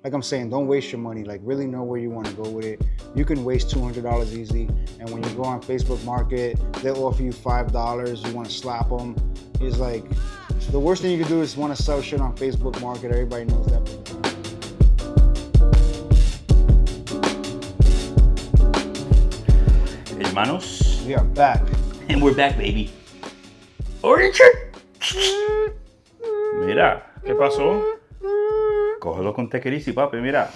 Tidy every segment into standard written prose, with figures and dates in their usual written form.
like I'm saying, don't waste your money. Like really know where you want to go with it. You can waste $200 easy, and when you go on Facebook Market, they'll offer you $5. You want to slap them. It's like the worst thing you can do is want to sell shit on Facebook Market. Everybody knows that. Hermanos. We are back. And we're back, baby. Orange. Mira. ¿Qué pasó? Cógelo con tequerici, papi, mira.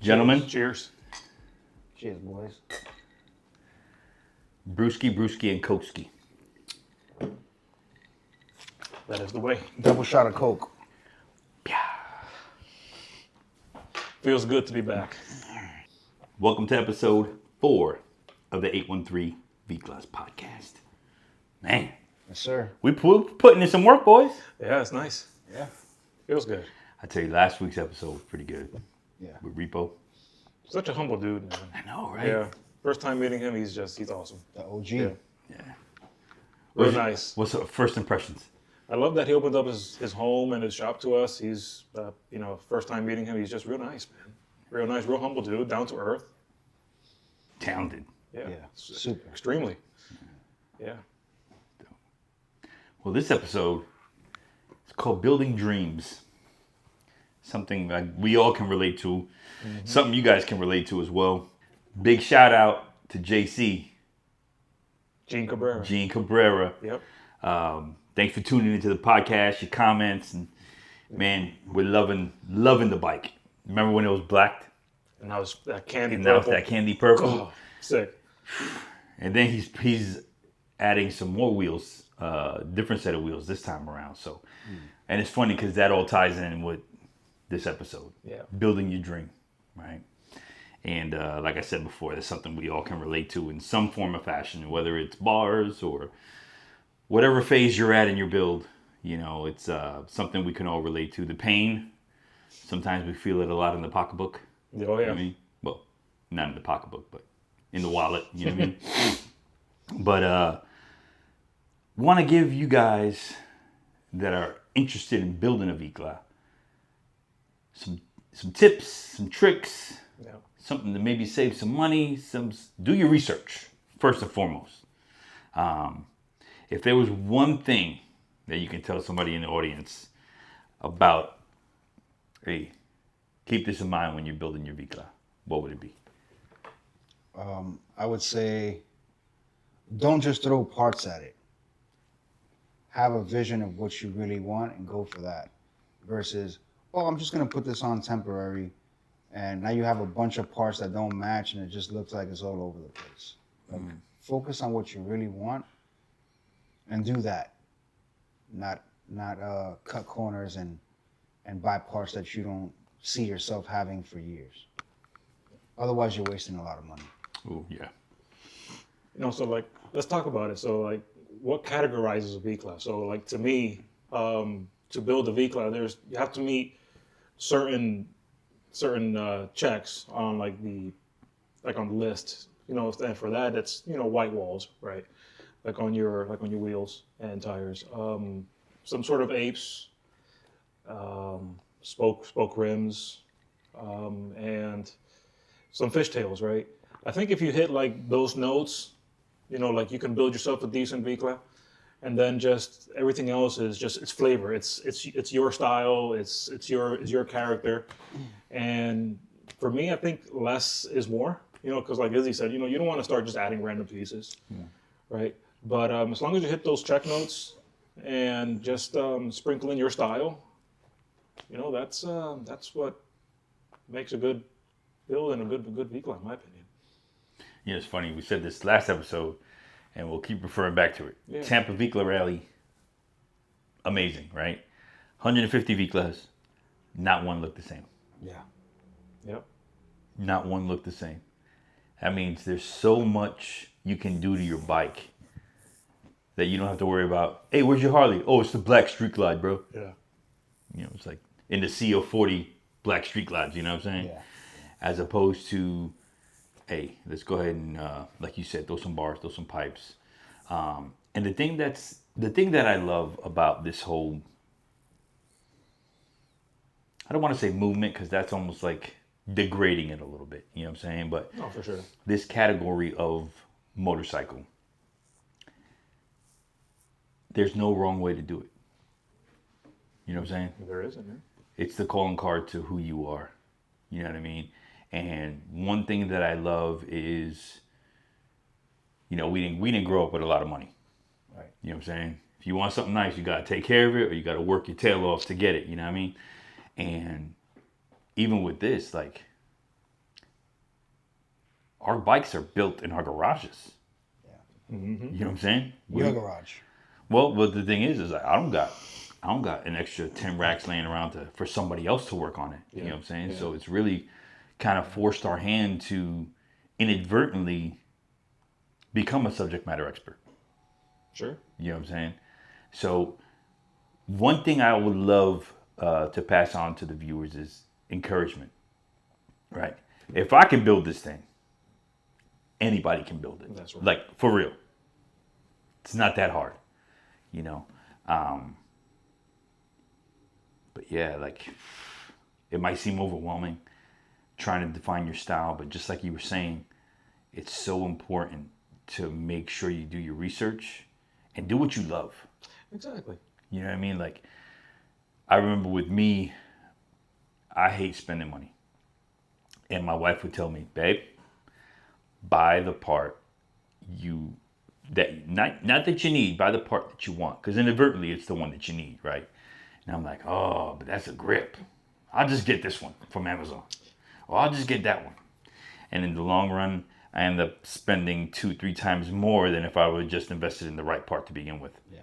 Gentlemen. Cheers. Cheers, boys. Brewski, and Koski. That is the way. Double shot of Coke. Feels good to be back. Welcome to episode 4 of the 813 Viclas Podcast. Man. Yes, sir. We putting in some work, boys. Yeah, it's nice. Yeah. Feels good. I tell you, last week's episode was pretty good. Yeah. With Repo. Such a humble dude, man. I know, right? Yeah. First time meeting him, he's awesome. The OG. Yeah. Real nice. What's the first impressions? I love that he opened up his home and his shop to us. He's, first time meeting him, he's just real nice, man. Real nice, real humble dude, down to earth. Talented. Yeah. Super. Extremely. Yeah. Well, this episode is called Building Dreams. Something that we all can relate to. Mm-hmm. Something you guys can relate to as well. Big shout out to JC. Gene Cabrera. Yep. Thanks for tuning into the podcast, your comments, and man, we're loving the bike. Remember when it was black? And now it's that candy and purple. Now it's that candy purple. Oh, sick. And then he's adding some more wheels, different set of wheels this time around. So, and it's funny because that all ties in with this episode. Yeah. Building your dream, right? And like I said before, that's something we all can relate to in some form or fashion, whether it's bars or whatever phase you're at in your build. You know, it's something we can all relate to. The pain, sometimes we feel it a lot in the pocketbook. Oh, yeah. You know what I mean? Well, not in the pocketbook, but in the wallet. You know what I mean? But want to give you guys that are interested in building a Vicla some tips, some tricks, something to maybe save some money. Do your research first and foremost. If there was one thing that you can tell somebody in the audience about, hey, keep this in mind when you're building your Vicla, what would it be? I would say, don't just throw parts at it. Have a vision of what you really want and go for that. Versus, I'm just going to put this on temporary. And now you have a bunch of parts that don't match and it just looks like it's all over the place. Like, focus on what you really want and do that. Not cut corners and buy parts that you don't see yourself having for years. Otherwise, you're wasting a lot of money. Oh, yeah. So like, let's talk about it. So like, what categorizes a Vicla? So like, to me, to build a Vicla, you have to meet certain checks on on the list. And for that, it's white walls, right? Like on your wheels and tires. Some sort of apes, spoke rims, and some fishtails, right? I think if you hit like those notes, like you can build yourself a decent Vicla, and then just everything else is just it's flavor. It's your style. It's your character, and for me, I think less is more. Because like Izzy said, you don't want to start just adding random pieces, right? But as long as you hit those check notes and just sprinkle in your style, that's what makes a good build and a good Vicla, in my opinion. Yeah, it's funny. We said this last episode, and we'll keep referring back to it. Yeah. Tampa Vicla Rally, amazing, right? 150 Viclas, not one looked the same. Yeah. Yep. Not one looked the same. That means there's so much you can do to your bike that you don't have to worry about, hey, where's your Harley? Oh, it's the black street glide, bro. Yeah. It's like in the sea of 40 black street glides, you know what I'm saying? Yeah. As opposed to, hey, let's go ahead and, like you said, throw some bars, throw some pipes. And the thing that I love about this whole I don't want to say movement because that's almost like degrading it a little bit. You know what I'm saying? But No, for sure. this category of motorcycle, there's no wrong way to do it. You know what I'm saying? There isn't, man. It's the calling card to who you are. You know what I mean? And one thing that I love is, you know, we didn't grow up with a lot of money. Right. You know what I'm saying? If you want something nice, you got to take care of it, or you got to work your tail off to get it. You know what I mean? And even with this, like, our bikes are built in our garages. Yeah. Mm-hmm. You know what I'm saying? Your garage. Well, but the thing is like, I don't got an extra 10 racks laying around for somebody else to work on it. You know what I'm saying? Yeah. So it's really kind of forced our hand to inadvertently become a subject matter expert. Sure. You know what I'm saying? So one thing I would love to pass on to the viewers is encouragement, right? If I can build this thing, anybody can build it. That's right. Like, for real. It's not that hard, you know? But yeah, like, it might seem overwhelming trying to define your style, but just like you were saying, it's so important to make sure you do your research and do what you love. Exactly. You know what I mean? Like, I remember with me, I hate spending money. And my wife would tell me, babe, buy the part not that you need, buy the part that you want. Because inadvertently, it's the one that you need, right? And I'm like, oh, but that's a grip. I'll just get this one from Amazon. Or I'll just get that one. And in the long run, I end up spending 2-3 times more than if I would have just invested in the right part to begin with. Yeah.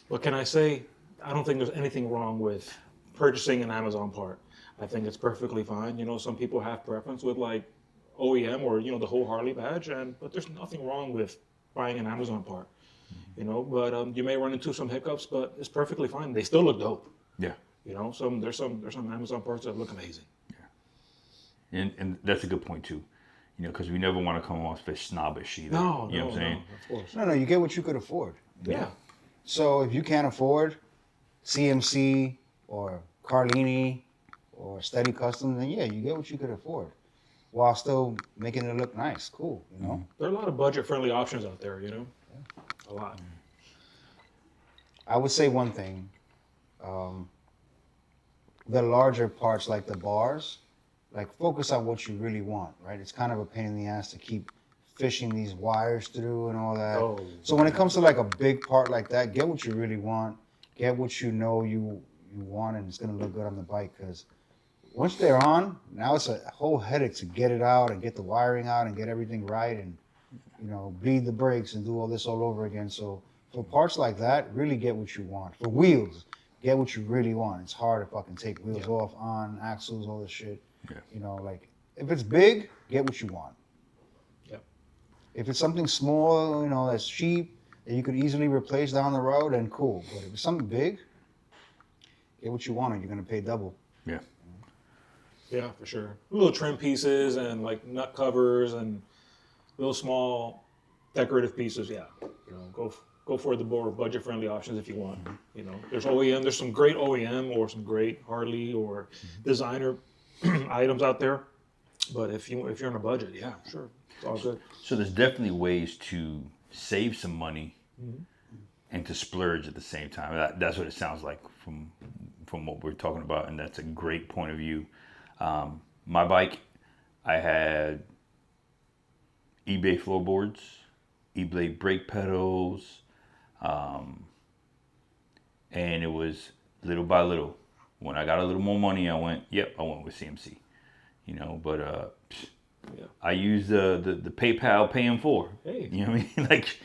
What can I say? I don't think there's anything wrong with purchasing an Amazon part. I think it's perfectly fine. You know, some people have preference with like OEM or, you know, the whole Harley badge, but there's nothing wrong with buying an Amazon part. You know, but you may run into some hiccups, but it's perfectly fine. They still look dope. Yeah. You know, there's some Amazon parts that look amazing. And that's a good point too, you know, because we never want to come off as snobbish either. No, you know what I'm saying? of course. No, you get what you could afford. Yeah. So if you can't afford CMC or Carlini or Steady Custom, then yeah, you get what you could afford while still making it look nice, cool, you know? There are a lot of budget-friendly options out there, you know? Yeah. A lot. I would say one thing. The larger parts like the bars, like focus on what you really want, right? It's kind of a pain in the ass to keep fishing these wires through and all that. Oh. So when it comes to like a big part like that, get what you really want, get what you know you want, and it's gonna look good on the bike. Because once they're on, now it's a whole headache to get it out and get the wiring out and get everything right, and you know, bleed the brakes and do all this all over again. So for parts like that, really get what you want. For wheels, get what you really want. It's hard to fucking take wheels off, on, axles, all this shit. Yeah. You know, like, if it's big, get what you want. Yep. If it's something small, you know, that's cheap, that you could easily replace down the road, then cool. But if it's something big, get what you want or you're going to pay double. Yeah. Yeah, for sure. Little trim pieces and like nut covers and little small decorative pieces. Yeah, you know, go for the more budget-friendly options if you want. You know, there's OEM. There's some great OEM or some great Harley or designer items out there. But if you're on a budget, yeah, sure, it's all good. So there's definitely ways to save some money and to splurge at the same time. That's what it sounds like from what we're talking about, and that's a great point of view. My bike, I had eBay floorboards, eBay brake pedals, and it was little by little. When I got a little more money, I went with CMC, you know. But I used the PayPal Pay in 4. Hey. You know what I mean? Like,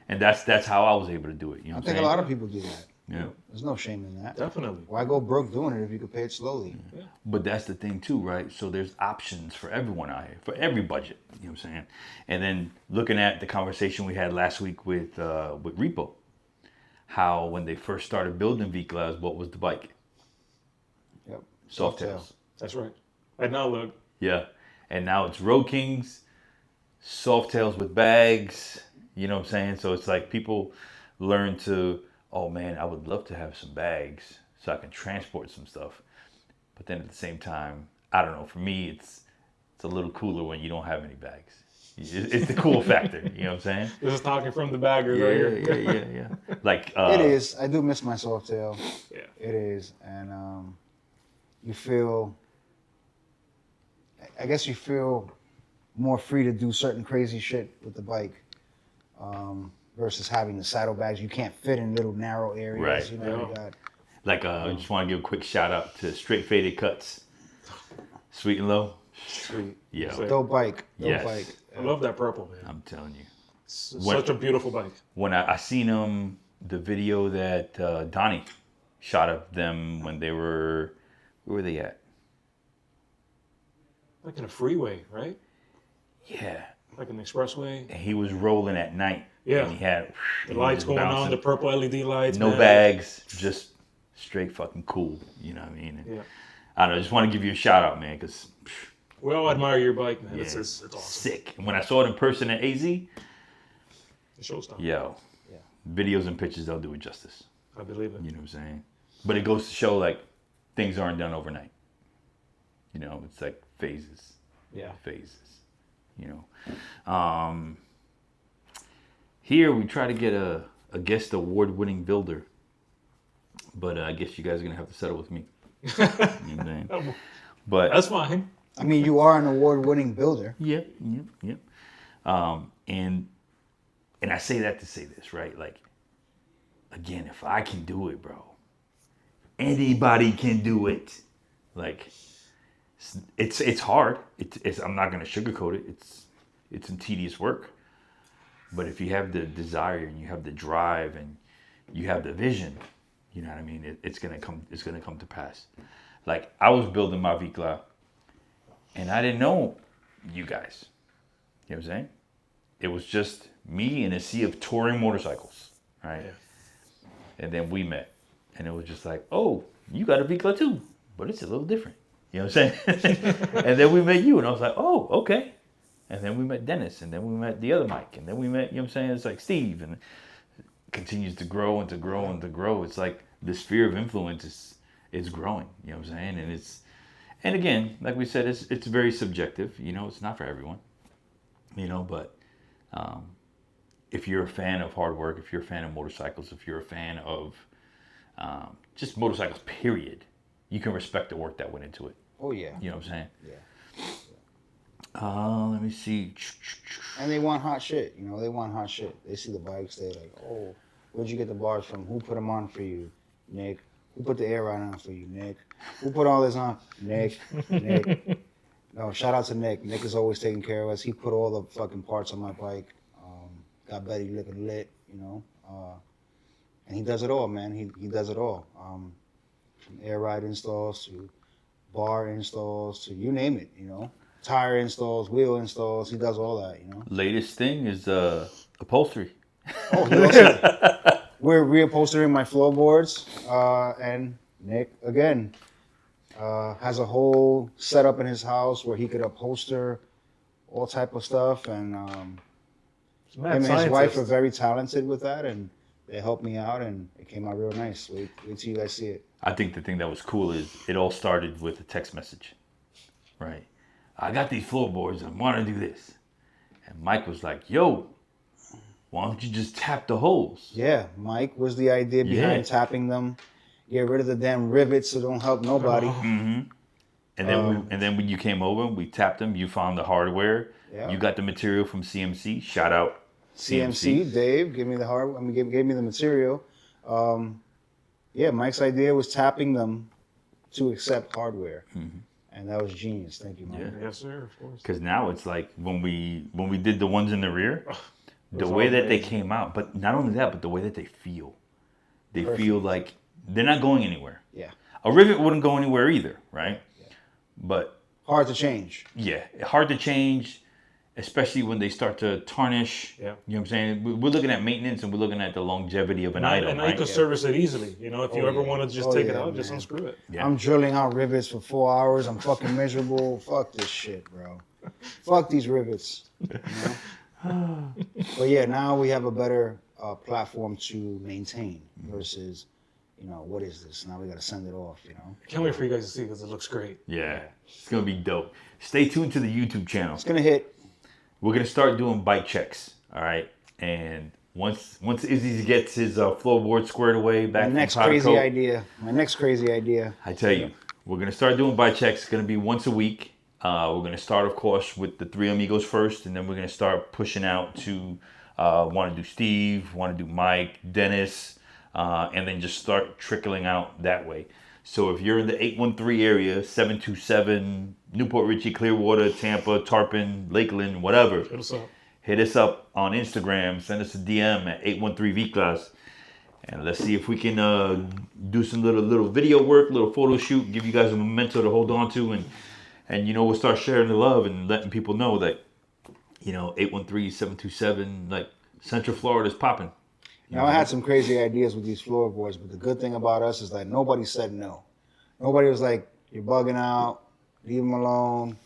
and that's how I was able to do it. You know I what think I'm a saying? lot of people do that. Yeah. There's no shame in that. Definitely. Why go broke doing it if you could pay it slowly? Yeah. But that's the thing too, right? So there's options for everyone out here, for every budget. You know what I'm saying? And then looking at the conversation we had last week with Repo, how when they first started building Viclas, what was the bike? Yep. Softails. That's right. And now look. Yeah. And now it's Road Kings, Softails with bags. You know what I'm saying? So it's like people learn to, oh man, I would love to have some bags so I can transport some stuff. But then at the same time, I don't know. For me, it's a little cooler when you don't have any bags. It's the cool factor. You know what I'm saying? This is talking from the baggers right here. Yeah. Like it is. I do miss my Softail. Yeah. It is, and you feel. I guess you feel more free to do certain crazy shit with the bike, versus having the saddlebags. You can't fit in little narrow areas. Right. You know, you got. Like I just want to give a quick shout out to Straight Faded Cuts, Sweet and Low. Sweet. Yeah. Dope bike. Dope Yes. bike. I love that purple, man. I'm telling you. It's such a beautiful bike. When I seen them, the video that Donnie shot of them when they were, where were they at? Like in a freeway, right? Yeah. Like an expressway. And he was rolling at night. Yeah. And he had The he lights was going on, bouncing. the purple LED lights. No man. bags, just straight fucking cool. You know what I mean? And Yeah. I don't know. I just want to give you a shout out, man, because We all admire your bike, man. yeah, It's awesome. sick. And when I saw it in person at AZ, The showstopper. yo, videos and pictures don't do it justice. I believe it. You know what I'm saying? But it goes to show like things aren't done overnight. You know, it's like phases. Yeah. Phases. You know. Here we try to get a guest award-winning builder, but I guess you guys are gonna have to settle with me. You know what I'm saying? But That's fine. I mean, you are an award-winning builder. Yep. And I say that to say this, right? Like, again, if I can do it, bro, anybody can do it. Like, it's hard. It's I'm not gonna sugarcoat it. It's some tedious work. But if you have the desire and you have the drive and you have the vision, you know what I mean. It's gonna come. It's gonna come to pass. Like I was building my Vicla, and I didn't know you guys. You know what I'm saying? It was just me in a sea of touring motorcycles, right? Yeah. And then we met, and it was just like, oh, you got a Vicla too, but it's a little different. You know what I'm saying? And then we met you, and I was like, oh, okay. And then we met Dennis, and then we met the other Mike, and then we met, you know what I'm saying? It's like Steve, and it continues to grow and to grow and to grow. It's like the sphere of influence is growing, you know what I'm saying? And again, like we said, it's very subjective, you know, it's not for everyone, you know, but if you're a fan of hard work, if you're a fan of motorcycles, if you're a fan of just motorcycles, period, you can respect the work that went into it. Oh, yeah. You know what I'm saying? Yeah. Let me see. And they want hot shit, you know, they want hot shit. They see the bikes, they're like, oh, where'd you get the bars from? Who put them on for you, Nick? Who put the air ride on for you, Nick? Who put all this on? Nick. No, shout out to Nick. Nick is always taking care of us. He put all the fucking parts on my bike. Got Betty looking lit, you know. And he does it all, man. He does it all. From air ride installs to bar installs to you name it, you know. Tire installs, wheel installs. He does all that, you know. Latest thing is upholstery. Oh, he also, we're reupholstering my floorboards, and Nick again has a whole setup in his house where he could upholster all type of stuff, and him and his wife are very talented with that, and they helped me out, and it came out real nice. Wait till you guys see it. I think the thing that was cool is it all started with a text message, right? I got these floorboards, I want to do this. And Mike was like, yo, why don't you just tap the holes? Yeah, Mike was the idea behind tapping them. Get rid of the damn rivets so don't help nobody. Mm-hmm. And then when you came over, we tapped them. You found the hardware. Yeah. You got the material from CMC. Shout out CMC, Dave, give me the gave me the material. Yeah, Mike's idea was tapping them to accept hardware. Mm-hmm. And that was genius. Thank you, Mike. Yeah. Yes, sir. Of course. Because now it's like when we did the ones in the rear, the was way all that they amazing. came out, but not only that, but the way that they feel. They Perfect. feel like they're not going anywhere. Yeah. A rivet wouldn't go anywhere either, right? Yeah. But Hard to change. yeah, hard to change, especially when they start to tarnish. Yeah. You know what I'm saying? We're looking at maintenance and we're looking at the longevity of an item, And now you right? can service it easily. You know, if you Oh, ever yeah. want to just Oh, take it yeah, out, just man. unscrew it. Yeah. I'm drilling out rivets for 4 hours. I'm fucking miserable. Fuck this shit, bro. Fuck these rivets. You know? But yeah, now we have a better platform to maintain versus, what is this? Now we got to send it off, Can't wait for you guys to see because it looks great. Yeah, it's gonna be dope. Stay tuned to the YouTube channel. It's going to hit. We're gonna start doing bike checks. All right, and once Izzy gets his floorboard squared away back My from next powder crazy coat, idea. I tell you, we're gonna start doing bike checks. It's gonna be once a week. We're gonna start, of course, with the 3 amigos first, and then we're gonna start pushing out to want to do Steve, want to do Mike, Dennis, and then just start trickling out that way. So if you're in the 813 area, 727, Newport Richey, Clearwater, Tampa, Tarpon, Lakeland, whatever, hit us up on Instagram. Send us a DM at 813 Viclas. And let's see if we can do some little video work, little photo shoot, give you guys a memento to hold on to. And we'll start sharing the love and letting people know that, 813, 727, like Central Florida is popping. Now, I had some crazy ideas with these floorboards, but the good thing about us is that nobody said no. Nobody was like, you're bugging out, leave them alone.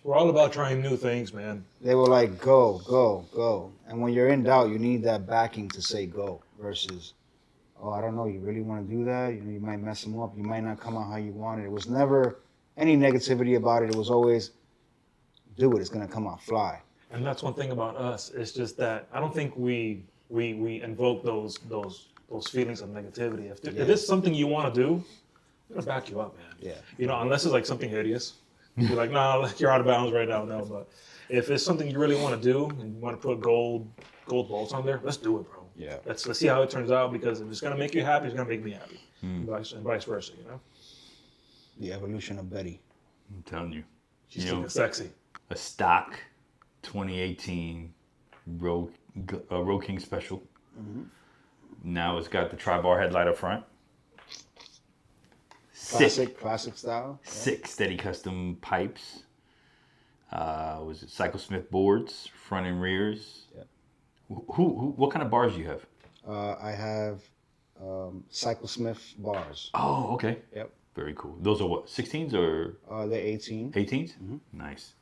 We're all about trying new things, man. They were like, go, go, go. And when you're in doubt, you need that backing to say go versus, oh, I don't know, you really want to do that? You might mess them up. You might not come out how you wanted. It was never any negativity about it. It was always, do it. It's going to come out fly. And that's one thing about us. It's just that I don't think we invoke those feelings of negativity. If it's something you want to do, I'm going to back you up, man. Yeah. Unless it's like something hideous. You're like, nah, you're out of bounds right now. No, but if it's something you really want to do and you want to put gold bolts on there, let's do it, bro. Yeah. Let's see how it turns out, because if it's gonna make you happy, it's gonna make me happy, and vice versa. The evolution of Betty. I'm telling you. She's looking sexy. A stock 2018 Road King Special. Mm-hmm. Now it's got the tri-bar headlight up front. Classic style. Yeah. 6 steady custom pipes. Was it Cyclesmith boards, front and rears? Yeah. What kind of bars do you have? I have Cyclesmith bars. Oh, okay. Yep. Very cool. Those are what, 16s or? They're 18. 18s? Mm-hmm. Nice.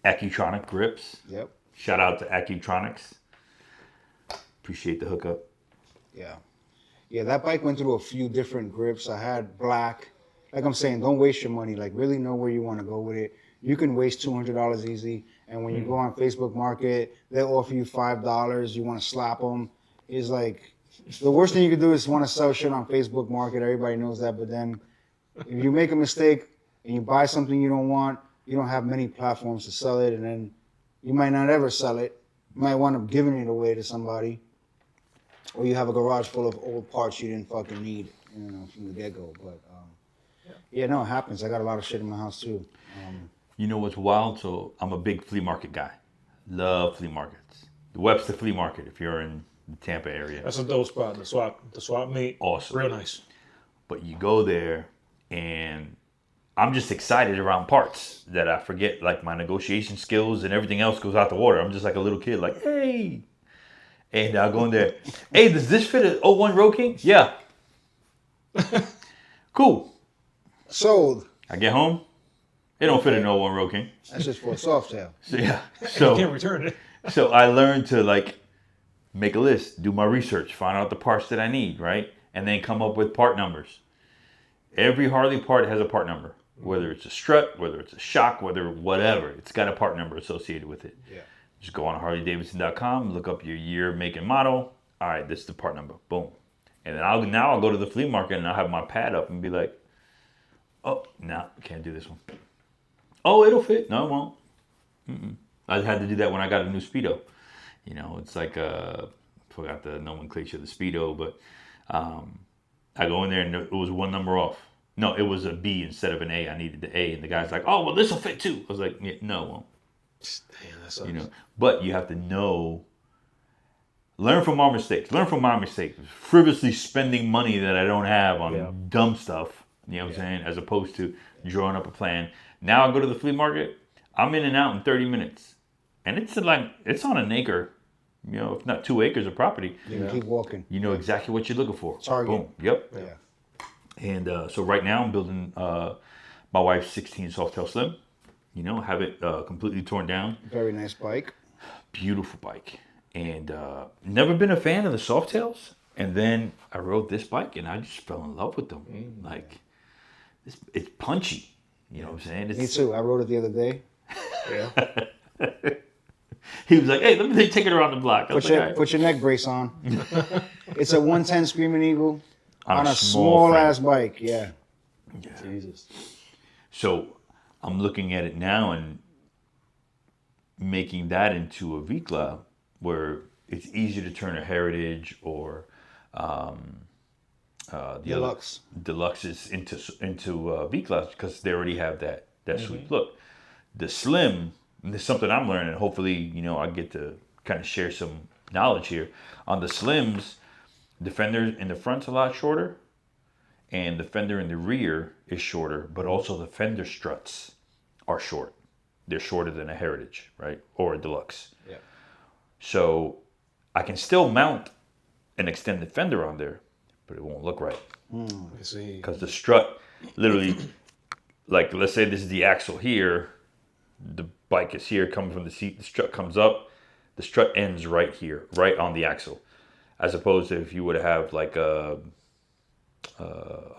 Accutronic grips. Yep. Shout out to Accutronics. Appreciate the hookup. Yeah. Yeah, that bike went through a few different grips. I had black. Like I'm saying, don't waste your money. Like, really know where you want to go with it. You can waste $200 easy. And when you go on Facebook Market, they'll offer you $5. You want to slap them. It's like, the worst thing you can do is want to sell shit on Facebook Market. Everybody knows that. But then if you make a mistake and you buy something you don't want, you don't have many platforms to sell it. And then you might not ever sell it. You might wind up giving it away to somebody. Or you have a garage full of old parts you didn't fucking need, from the get-go. But, it happens. I got a lot of shit in my house, too. You know what's wild? So I'm a big flea market guy. Love flea markets. The Webster Flea Market, if you're in the Tampa area. That's a dope spot. The swap meet. Awesome. Real nice. But you go there, and I'm just excited around parts that I forget, like my negotiation skills and everything else goes out the water. I'm just like a little kid, like, hey. And I'll go in there. Hey, does this fit an 01 Road King? Yeah. Cool. Sold. I get home. It don't fit an 01 Road King. That's just for a soft tail. So, yeah. You So, can't return it. so I learned to make a list, do my research, find out the parts that I need, right? And then come up with part numbers. Every Harley part has a part number. Whether it's a strut, whether it's a shock, whatever. It's got a part number associated with it. Yeah. Just go on HarleyDavidson.com, look up your year, make, and model. All right, this is the part number. Boom. And then I'll go to the flea market and I'll have my pad up and be like, oh, no, can't do this one. Oh, it'll fit. No, it won't. Mm-mm. I had to do that when I got a new Speedo. It's like, forgot the nomenclature of the Speedo, but I go in there and it was one number off. No, it was a B instead of an A. I needed the A. And the guy's like, oh, well, this will fit too. I was like, yeah, no, it won't. Damn, that sucks. But you have to know, learn from our mistakes. Learn from my mistakes. Frivolously spending money that I don't have on dumb stuff, you know what I'm saying, as opposed to drawing up a plan. Now I go to the flea market, I'm in and out in 30 minutes. And it's on an acre, if not 2 acres of property. You can keep walking. You know exactly what you're looking for. Target. Boom. Yep. Yeah. And so right now I'm building my wife's 16 Softail Slim. Have it completely torn down. Very nice bike. Beautiful bike. And never been a fan of the Softails. And then I rode this bike, and I just fell in love with them. Like, it's punchy. You know what I'm saying? Me too. I rode it the other day. Yeah. He was like, "Hey, let me take it around the block." I was like, "All right." Put your neck brace on. It's a 110 Screaming Eagle on a small small frame. ass bike. Yeah. Jesus. So I'm looking at it now and making that into a Vicla where it's easier to turn a Heritage or the Deluxe. Deluxes into Viclas because they already have that sweet look. The Slim, and this is something I'm learning. Hopefully, you know, I get to kind of share some knowledge here. On the Slims, the fender in the front's a lot shorter, and the fender in the rear is shorter, but also the fender struts are short. They're shorter than a Heritage, right? Or a Deluxe. Yeah. So I can still mount an extended fender on there, but it won't look right. I see. Because the strut literally, like, let's say this is the axle here, the bike is here coming from the seat, the strut comes up, the strut ends right here, right on the axle. As opposed to if you would have like a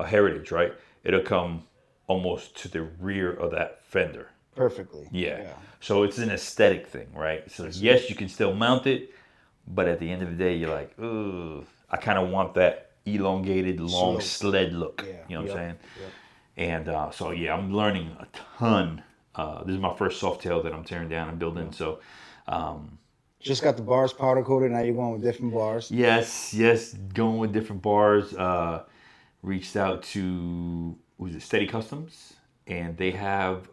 Heritage, right? It'll come almost to the rear of that fender. Perfectly. Yeah. So it's an aesthetic thing, right? So yes, you can still mount it, but at the end of the day, you're like, ugh, I kind of want that elongated, long sled look. Yeah. You know what I'm saying? Yep. And so yeah, I'm learning a ton. This is my first Softail that I'm tearing down and building. So Just got the bars powder coated. Now you're going with different bars. yes, going with different bars. Reached out to Steady Customs, and they have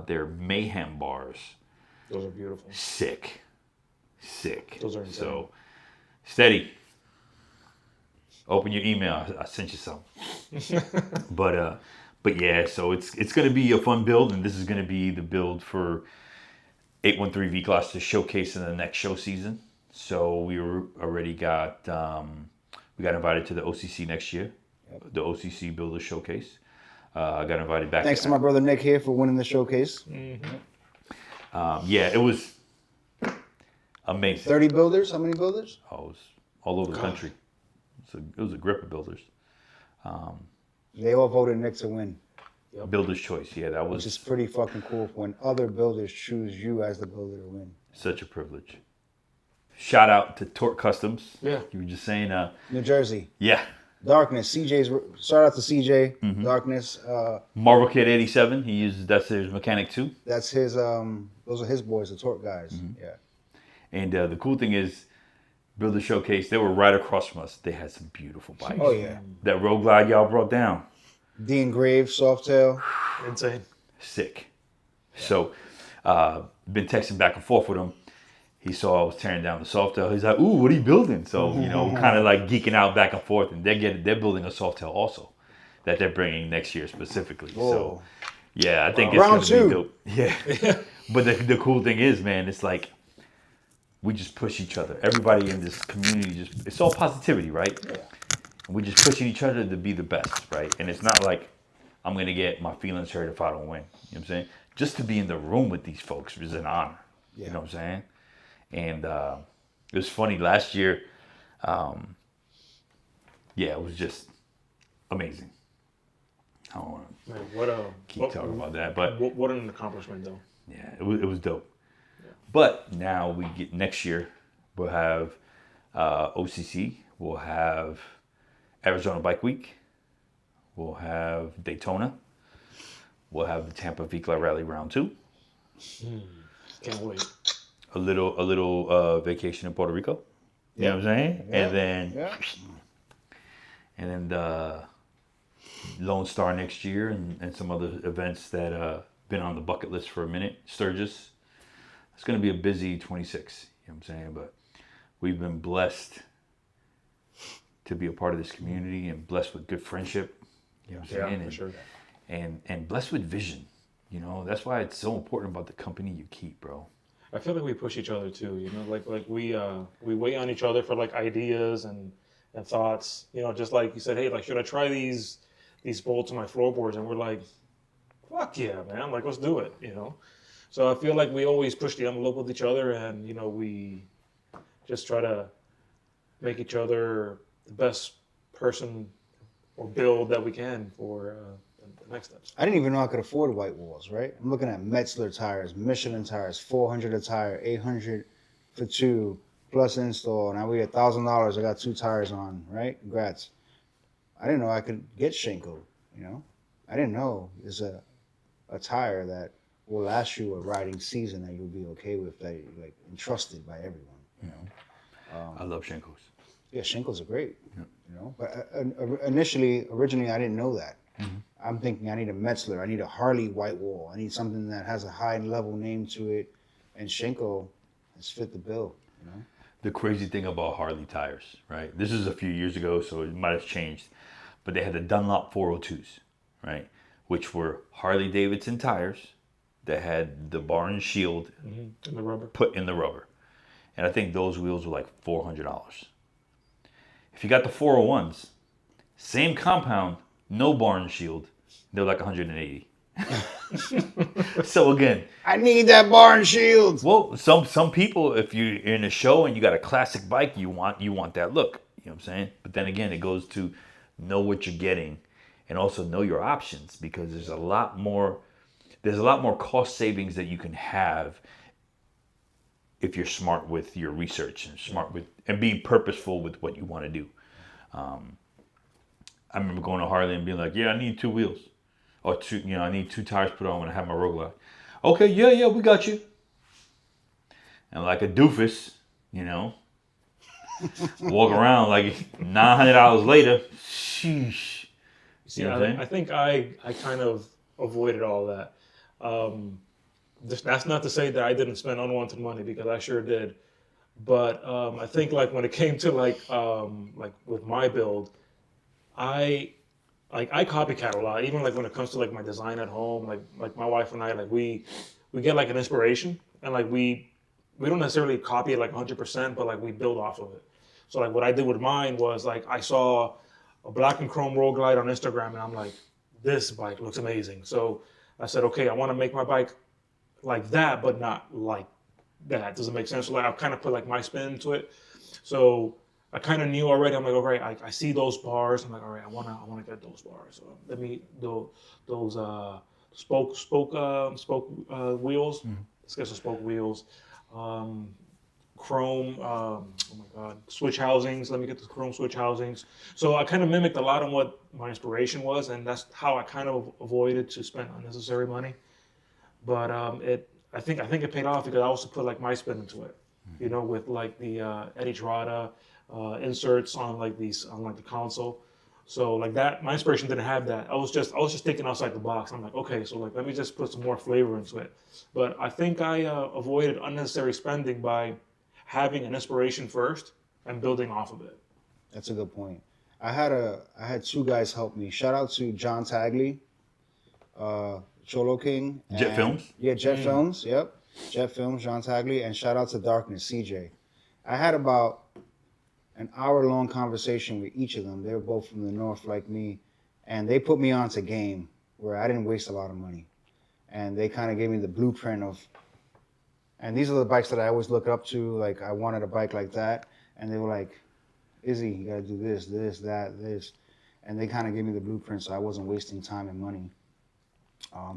their Mayhem bars. Those are beautiful. Sick. Those are insane. So, Steady. Open your email. I sent you some. But yeah, so it's going to be a fun build, and this is going to be the build for 813 Viclas to showcase in the next show season. So we already got we got invited to the OCC next year, the OCC Builder Showcase. I got invited back. Thanks to my brother Nick here for winning the showcase. Yeah, it was amazing. 30 builders. How many builders? I was all over the country. It was a grip of builders. They all voted Nick to win, Builder's choice. Yeah, that which is was pretty fucking cool when other builders choose you as the builder to win. such a privilege. Shout out to Torque Customs. Yeah. You were just saying, New Jersey. yeah. Darkness. CJ's. Shout out to CJ. Darkness. Marvel Kid 87. That's his mechanic too. That's his. Those are his boys, the Torque guys. Yeah. And the cool thing is, Builder Showcase, they were right across from us. They had some beautiful bikes. Oh yeah. That Road Glide y'all brought down. The Engraved Softail. Insane. Sick. So, been texting back and forth with him. He saw I was tearing down the Softail. He's like, "Ooh, what are you building?" So, you know, kind of like geeking out back and forth. And they're building a Softail also that they're bringing next year specifically. Whoa. So, yeah, I think it's Round going to be two. dope. Yeah. But the cool thing is, man, it's like we just push each other. Everybody in this community it's all positivity, right? Yeah. And we're just pushing each other to be the best, right? And it's not like I'm going to get my feelings hurt if I don't win. You know what I'm saying? Just to be in the room with these folks is an honor. Yeah. You know what I'm saying? And it was funny last year. Yeah, it was just amazing. I don't want to Man, keep talking about that, but what an accomplishment, though. yeah, it was dope. But now we get next year, we'll have OCC, we'll have Arizona Bike Week, we'll have Daytona, we'll have the Tampa Vicla Rally Round 2. Can't wait. A little vacation in Puerto Rico. You know what I'm saying? Yeah. And then the Lone Star next year and some other events that been on the bucket list for a minute. Sturgis. It's going to be a busy 26. You know what I'm saying? But we've been blessed to be a part of this community and blessed with good friendship. You know what I'm saying? Yeah, for sure. And blessed with vision. You know, that's why it's so important about the company you keep, bro. I feel like we push each other too, you know, like we wait on each other for like ideas and thoughts, you know, just like you said, hey, like should I try these bolts on my floorboards? And we're like, fuck yeah, man, like let's do it, you know. So I feel like we always push the envelope with each other, and you know we just try to make each other the best person or build that we can for the next steps. I didn't even know I could afford white walls, right? I'm looking at Metzler tires, Michelin tires, 400 a tire, 800 for two, plus install. Now we $1,000. I got 2 tires on, right? Congrats. I didn't know I could get Schenko, you know? I didn't know there's a tire that will last you a riding season that you'll be okay with, that you're like entrusted by everyone, you know? I love Schenkos. Yeah, Schenkos are great, Yeah. you know? But originally, I didn't know that. I'm thinking I need a Metzler, I need a Harley white wall, I need something that has a high level name to it, and Schenko has fit the bill, you know? The crazy thing about Harley tires, right? This is a few years ago, so it might have changed. But they had the Dunlop 402s, right? Which were Harley Davidson tires that had the bar and shield And the rubber. put in the rubber. And I think those wheels were like $400. If you got the 401s, same compound, no bar and shield, they're like $180. So again, I need that bar and shield. well, some people, if you're in a show and you got a classic bike, you want that look. You know what I'm saying? But then again, it goes to know what you're getting, and also know your options, because there's a lot more cost savings that you can have if you're smart with your research and being purposeful with what you want to do. I remember going to Harley and being like, yeah, I need 2 wheels. Or I need 2 tires put on when I have my road glide. Okay, yeah, we got you. And like a doofus, walk around like $900 later. Sheesh. See, You know what I'm saying? I think I kind of avoided all that. That's not to say that I didn't spend unwanted money, because I sure did. But I think like when it came to like with my build, I copycat a lot. Even like when it comes to like my design at home, like my wife and I, like we get like an inspiration, and like we don't necessarily copy it like 100%, but like we build off of it. So like what I did with mine was like I saw a black and chrome road glide on Instagram, and I'm like, this bike looks amazing. So I said, okay, I want to make my bike like that, but not like that. Does it make sense? So like I kind of put like my spin into it. So I kind of knew already. I'm like, all right, I see those bars. I'm like, all right, I wanna get those bars. So let me do those spoke wheels. Let's get some spoke wheels. Chrome, oh my God, switch housings. Let me get the chrome switch housings. So I kind of mimicked a lot of what my inspiration was, and that's how I kind of avoided to spend unnecessary money. But I think it paid off, because I also put like my spin into it, with like the Eddie Trotta inserts on like the console. So like that, my inspiration didn't have that. I was just thinking outside the box. I'm like, okay, so like let me just put some more flavor into it. But I think I avoided unnecessary spending by having an inspiration first and building off of it. That's a good point. I had 2 guys help me. Shout out to John Tagley, Cholo King. Jet Films? Yeah, Jet Films. Yep. Jet Films, John Tagley. And shout out to Darkness, CJ. I had about an hour-long conversation with each of them. They were both from the north like me. And they put me onto game where I didn't waste a lot of money. And they kind of gave me the blueprint of, and these are the bikes that I always look up to. Like, I wanted a bike like that. And they were like, Izzy, you got to do this, that, this. And they kind of gave me the blueprint, so I wasn't wasting time and money.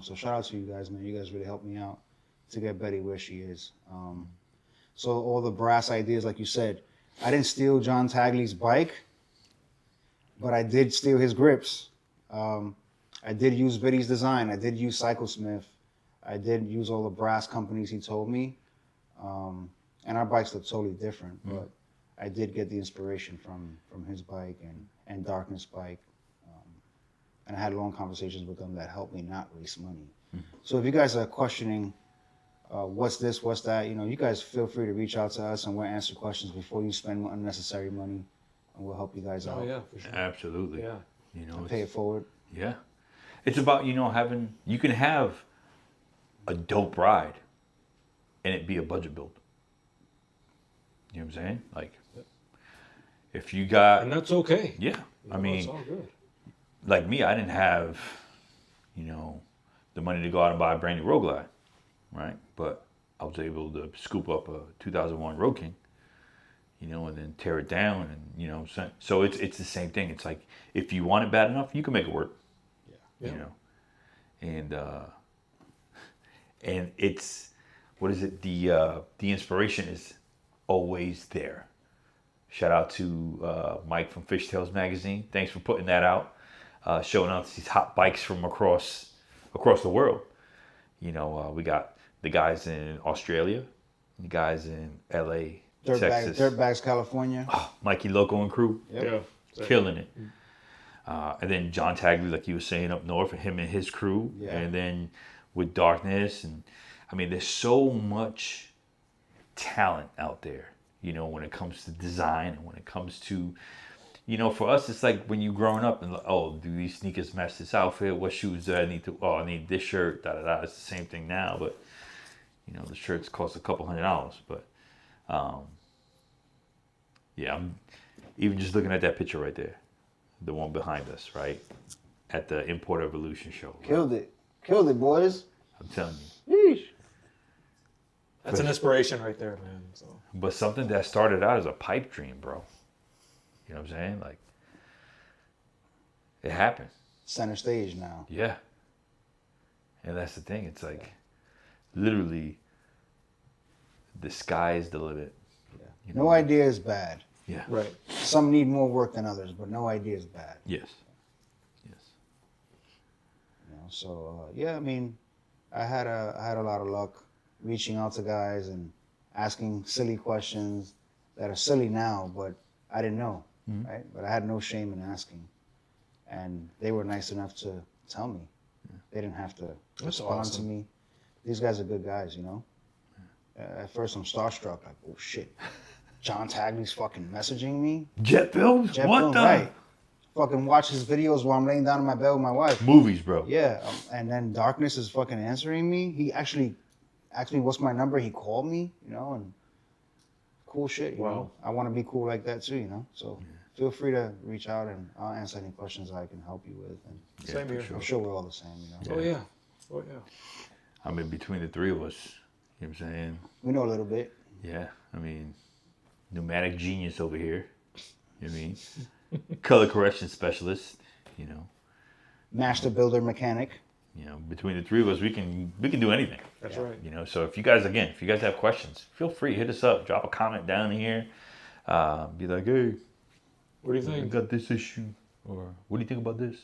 So shout out to you guys, man. You guys really helped me out to get Betty where she is. So all the brass ideas, like you said, I didn't steal John Tagley's bike, but I did steal his grips. I did use Betty's design. I did use Cyclesmith. I did use all the brass companies he told me. And our bikes look totally different, but I did get the inspiration from his bike and Darkness bike. And I had long conversations with them that helped me not waste money. So if you guys are questioning what's this, what's that, you guys feel free to reach out to us, and we'll answer questions before you spend unnecessary money, and we'll help you guys out. Oh yeah, for sure. Absolutely. Yeah. Pay it forward. Yeah. It's about, you can have a dope ride and it be a budget build. You know what I'm saying? Like, if you got... And that's okay. Yeah. I mean, it's all good. like me, I didn't have, the money to go out and buy a brand new Road Glide, right? But I was able to scoop up a 2001 Road King, you know, and then tear it down, and you know, so it's the same thing. It's like if you want it bad enough, you can make it work. Yeah. You know, and it's what is it? The inspiration is always there. Shout out to Mike from Fishtails Magazine. Thanks for putting that out, showing us these hot bikes from across the world. You know, we got the guys in Australia, the guys in LA, Texas, Dirtbags, California. Oh, Mikey Loco and crew, Yeah. killing it. And then John Tagley, like you were saying, up north, and him and his crew. Yeah. And then with Darkness, and I mean, there's so much talent out there. You know, when it comes to design and when it comes to, you know, for us, it's like when you're growing up and like, oh, do these sneakers match this outfit? What shoes do I need to? Oh, I need this shirt. Da da da. It's the same thing now, but you know, the shirts cost a couple $100. But yeah, I'm even just looking at that picture right there, the one behind us, right, at the Import Evolution show. Right? Killed it, boys. I'm telling you. Yeesh. That's an inspiration right there, man. So. But something that started out as a pipe dream, bro. You know what I'm saying? Like, it happened. Center stage now. Yeah. And that's the thing. It's like, literally, the sky is the limit. Yeah. You No know? idea is bad. Yeah. Right. Some need more work than others, but no idea is bad. Yes. Yes. You know, so yeah, I mean, I had a lot of luck reaching out to guys and asking silly questions that are silly now, but I didn't know, right? But I had no shame in asking, and they were nice enough to tell me. They didn't have to respond awesome. to me. These guys are good guys, you know. At first, I'm starstruck, like, oh shit, John Tagley's fucking messaging me. Jet films? Jet What film, the? right? Fucking watch his videos while I'm laying down in my bed with my wife. Movies, bro. Yeah, and then Darkness is fucking answering me. He actually asked me what's my number. He called me, you know, and cool shit. You know, I want to be cool like that too, you know. So feel free to reach out, and I'll answer any questions I can help you with. And Yeah, Same for here. sure. I'm sure we're all the same, you know. Oh yeah. Oh yeah. I mean, between the three of us, you know what I'm saying? We know a little bit. Yeah, I mean, pneumatic genius over here. You know what I mean? Color correction specialist, you know. Master builder mechanic. You know, between the three of us, we can do anything. That's right. You know, so if you guys have questions, feel free, hit us up, drop a comment down here. Be like, hey, What do you I think? got this issue, or what do you think about this?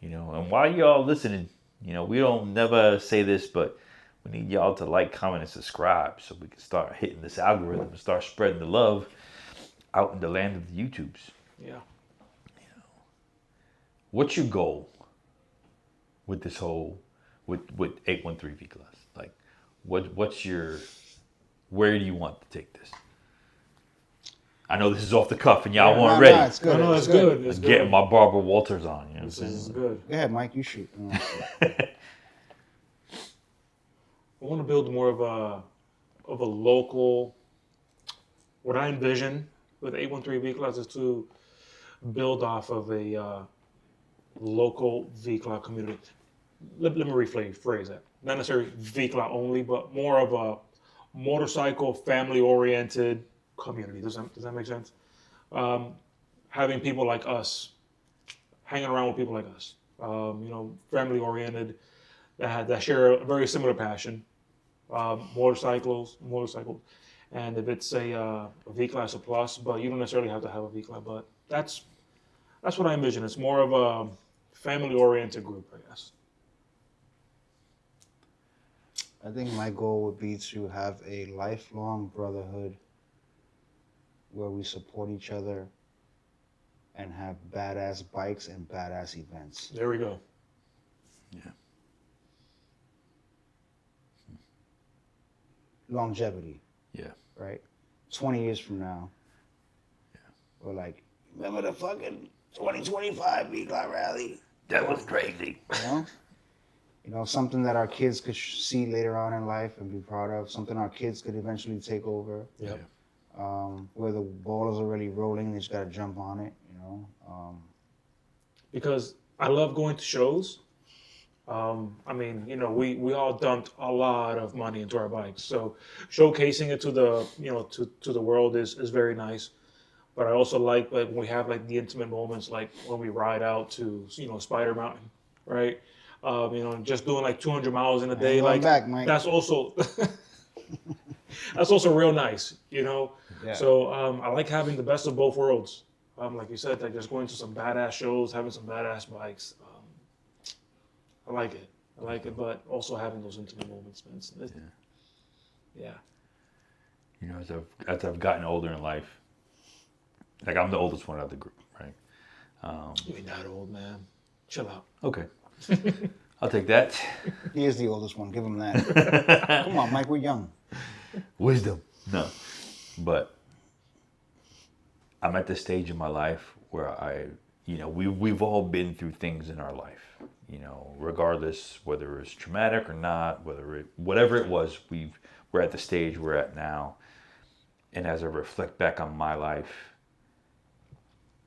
You know, and while y'all listening, you know, we don't never say this, but we need y'all to like, comment, and subscribe so we can start hitting this algorithm and start spreading the love out in the land of the YouTubes. Yeah. What's your goal with this whole, with 813 Viclas? Like, what's your, where do you want to take this? I know this is off the cuff and y'all weren't ready. It's good. No, it's it's good. It's I'm good. getting my Barbara Walters on, you know what I'm This saying? is good. Go ahead, Mike. You shoot. I want to build more of a local. What I envision with 813 Viclas is to build off of a local Vicla community. Let me rephrase that. Not necessarily Vicla only, but more of a motorcycle family-oriented community. Does that make sense? Having people like us, hanging around with people like us, you know, family-oriented, that share a very similar passion. Motorcycles, and if it's a V class, a plus, but you don't necessarily have to have a V class. But that's what I envision. It's more of a family-oriented group, I guess. I think my goal would be to have a lifelong brotherhood where we support each other and have badass bikes and badass events. There we go. Yeah. Longevity, Yeah. right? 20 years from now, we're like, remember the fucking 2025 Vicla rally? That was crazy. You know, something that our kids could see later on in life and be proud of, something our kids could eventually take over. Yep. Where the ball is already rolling, they just got to jump on it, you know. Because I love going to shows. I mean, we all dumped a lot of money into our bikes, so showcasing it to the to the world is very nice. But I also like when we have like the intimate moments, like when we ride out to Spider Mountain, right? Just doing like 200 miles in a day, Ain't going like back, Mike. that's also that's also real nice. Yeah. So I like having the best of both worlds. Like you said, like just going to some badass shows, having some badass bikes. I like it. I like it, but also having those intimate moments, man. Yeah. As I've gotten older in life, like I'm the oldest one out of the group, right? You ain't that old, man. Chill out. Okay, I'll take that. He is the oldest one. Give him that. Come on, Mike. We're young. Wisdom. No, but I'm at the stage in my life where we've all been through things in our life. Regardless whether it's traumatic or not, whatever it was, we're at the stage we're at now. And as I reflect back on my life,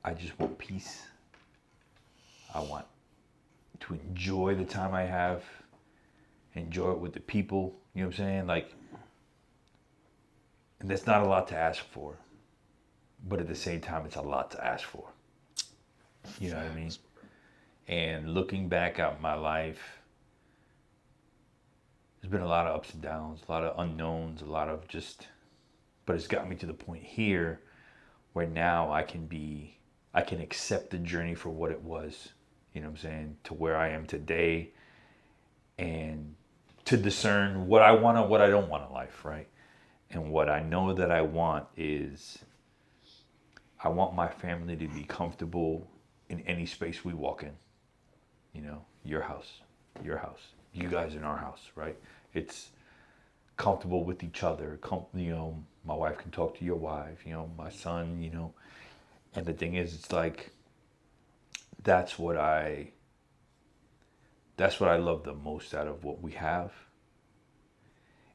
I just want peace. I want to enjoy the time I have, enjoy it with the people. You know what I'm saying? Like, and that's not a lot to ask for, but at the same time, it's a lot to ask for. You know what I mean? And looking back at my life, there's been a lot of ups and downs, a lot of unknowns, but it's got me to the point here where now I can accept the journey for what it was, you know what I'm saying, to where I am today, and to discern what I want and what I don't want in life, right? And what I know that I want is I want my family to be comfortable in any space we walk in. Your house, you guys in our house, right? It's comfortable with each other. My wife can talk to your wife, my son, and the thing is, it's like, that's what I love the most out of what we have.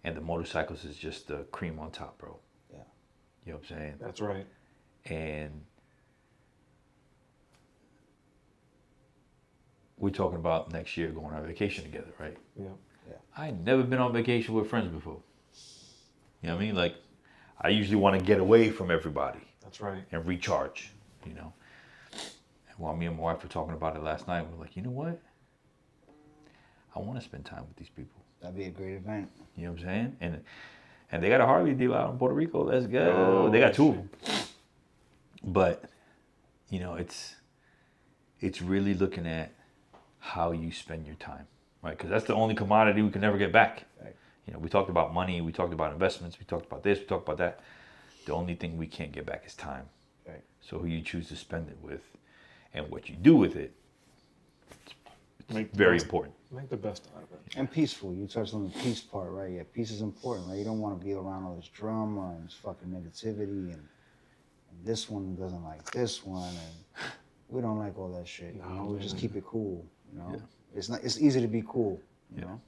And the motorcycles is just the cream on top, bro. Yeah. You know what I'm saying? That's right. And we're talking about next year going on vacation together, right? Yeah. I had never been on vacation with friends before. You know what I mean? Like, I usually want to get away from everybody. That's right. And recharge, And while me and my wife were talking about it last night, we're like, you know what? I want to spend time with these people. That'd be a great event. You know what I'm saying? And they got a Harley deal out in Puerto Rico. Let's go. Oh, they got two of them. But, it's really looking at how you spend your time, right? Because that's the only commodity we can never get back. Right. We talked about money, we talked about investments, we talked about this, we talked about that. The only thing we can't get back is time. Right. So who you choose to spend it with and what you do with it, it's very important. Make the best out of it. And peaceful. You touched on the peace part, right? Yeah, peace is important, right? You don't want to be around all this drama and this fucking negativity and this one doesn't like this one and we don't like all that shit. No, we just keep it cool, Yeah. It's easy to be cool, you know?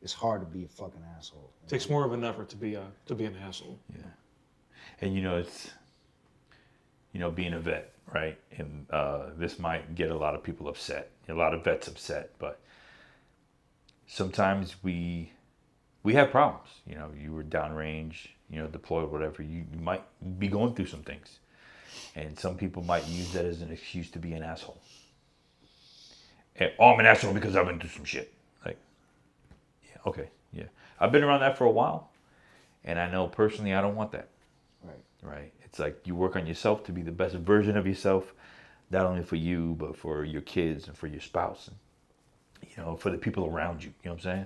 It's hard to be a fucking asshole. It takes more of an effort to be an asshole. Yeah. And it's being a vet, right? And this might get a lot of people upset, a lot of vets upset, but sometimes we have problems. You were downrange, deployed, whatever. You might be going through some things. And some people might use that as an excuse to be an asshole. And, I'm an asshole because I've been through some shit. Like, yeah, okay, yeah. I've been around that for a while, and I know personally I don't want that. Right? It's like you work on yourself to be the best version of yourself, not only for you, but for your kids and for your spouse and, for the people around you. You know what I'm saying?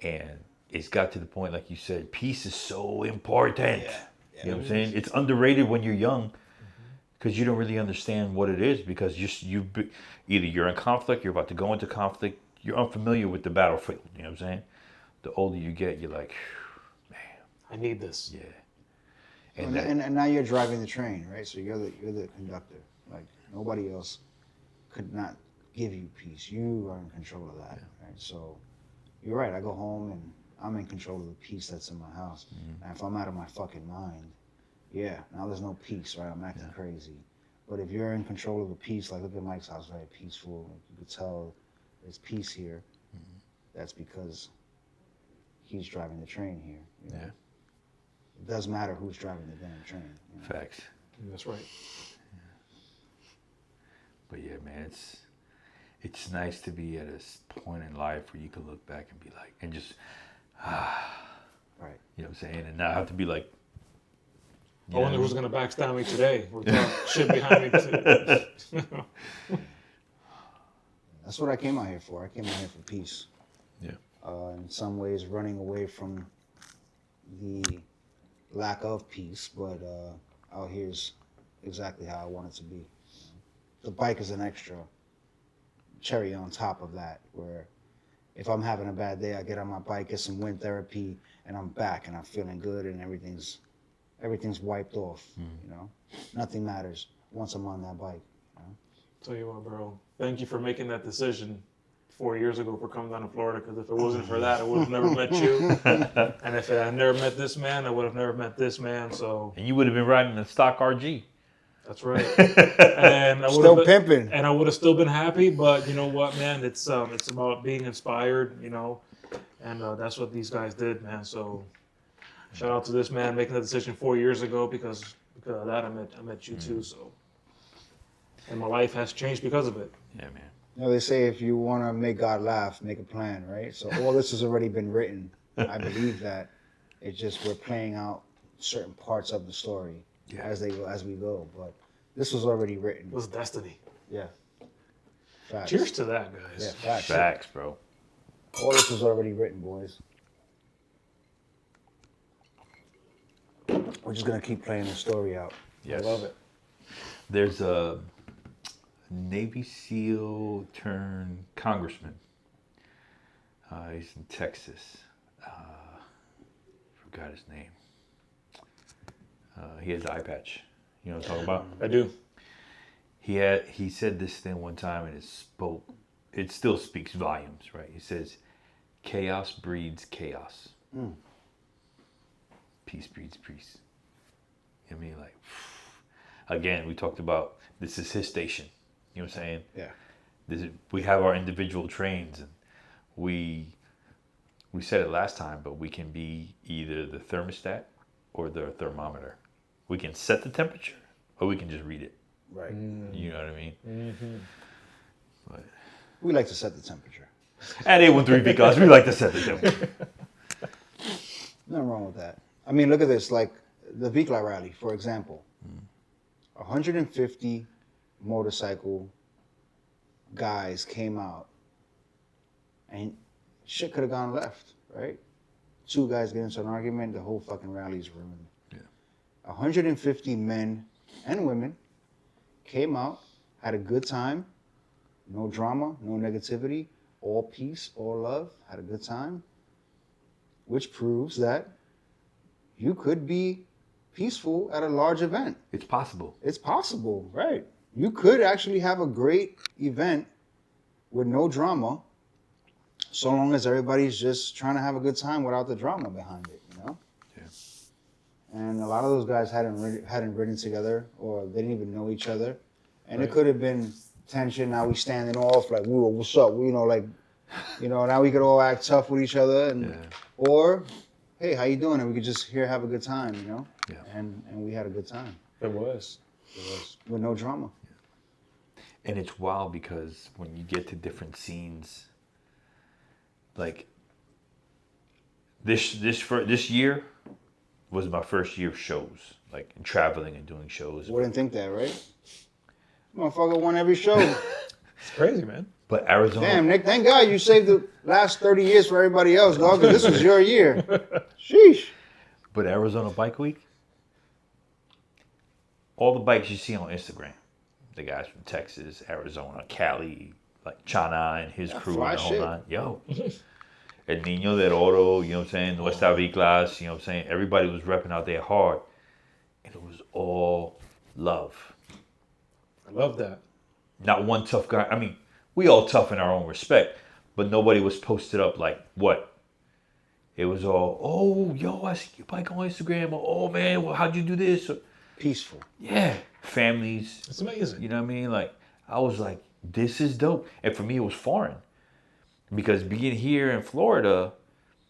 And it's got to the point, like you said, peace is so important. Yeah. You know what I'm saying? It's underrated when you're young because you don't really understand what it is because either you're in conflict, you're about to go into conflict, you're unfamiliar with the battlefield. You know what I'm saying? The older you get, you're like, man, I need this. yeah. And now you're driving the train, right? So you're the conductor. Like nobody else could not give you peace. You are in control of that, right? So you're right. I go home and I'm in control of the peace that's in my house. Mm-hmm. And if I'm out of my fucking mind, yeah, now there's no peace, right? I'm acting crazy. But if you're in control of the peace, like look at Mike's house, very peaceful. You could tell there's peace here, that's because he's driving the train here. You know? Yeah. It doesn't matter who's driving the damn train. You know? Facts. That's right. But yeah, man, it's nice to be at a point in life where you can look back and be like, and just, Right. you know what I'm saying? And not have to be like, I wonder who's going to backstab me today. We're talking shit behind me. That's what I came out here for. I came out here for peace. Yeah. In some ways, running away from the lack of peace, but out here's exactly how I want it to be. The bike is an extra cherry on top of that, where if I'm having a bad day, I get on my bike, get some wind therapy, and I'm back, and I'm feeling good, and everything's wiped off. You know, nothing matters once I'm on that bike. You know? Tell you what, bro. Thank you for making that decision 4 years ago for coming down to Florida. Because if it wasn't for that, I would have never met you. And if I had never met this man, I would have never met this man. So. And you would have been riding a stock RG. That's right. And I would Still have pimping. And I would have still been happy. But you know what, man? It's about being inspired. You know, and that's what these guys did, man. So. Shout out to this man making the decision 4 years ago because of that I met you too. So, and my life has changed because of it. Yeah, man. You know, they say if you want to make God laugh, make a plan, right? So all this has already been written. I believe that. It's just we're playing out certain parts of the story as we go. But this was already written. It was destiny. Yeah. Facts. Cheers to that, guys. Yeah, facts. Facts, bro. All this was already written, boys. We're just gonna keep playing the story out. Yes. I love it. There's a Navy SEAL turned congressman. He's in Texas. Forgot his name. He has the eye patch. You know what I'm talking about? I do. He said this thing one time and it still speaks volumes, right? He says, chaos breeds chaos. Peace breeds peace. You know what I mean? Like, again, we talked about this is his station. You know what I'm saying? Yeah. We have our individual trains, and we said it last time, but we can be either the thermostat or the thermometer. We can set the temperature, or we can just read it. Right. You know what I mean? Mm-hmm. But We like to set the temperature. at 813 Viclas, we like to set the temperature. Nothing wrong with that. I mean, look at this. Like the Vicla rally, for example. 150 motorcycle guys came out, and shit could have gone left, right? 2 guys get into an argument, the whole fucking rally's ruined. Yeah. 150 men and women came out, had a good time, no drama, no negativity, all peace, all love, had a good time, which proves that you could be peaceful at a large event. It's possible. It's possible, right? You could actually have a great event with no drama, so long as everybody's just trying to have a good time without the drama behind it, you know? Yeah. And a lot of those guys hadn't ridden together, or they didn't even know each other. And Right. it could have been tension. Now we standing off like, whoa, what's up? You know, like, you know, now we could all act tough with each other, and or, hey, how you doing? And we could just have a good time, you know? Yeah. And we had a good time. It was. With no drama. And it's wild because when you get to different scenes, like this year was my first year of shows, like and traveling and doing shows. Wouldn't think that, right? Motherfucker won every show. It's crazy, man. But Arizona, Damn, Nick, thank God you saved the last 30 years for everybody else, dog, 'cause this was your year. Sheesh. but Arizona Bike Week, all the bikes you see on Instagram, the guys from Texas, Arizona, Cali, like Chana and his crew fly and the whole shit. nine. Yo. El Niño del Oro, you know what I'm saying? Nuestra Viclas, you know what I'm saying? Everybody was repping out there hard. And it was all love. I love that. Not one tough guy. I mean, we all tough in our own respect, but nobody was posted up like what? It was all, oh, yo, I see your bike on Instagram. Or, oh, man, well, how'd you do this? Or, Peaceful. yeah, families. It's amazing. You know what I mean? Like, I was like, this is dope. And for me, it was foreign. Because being here in Florida,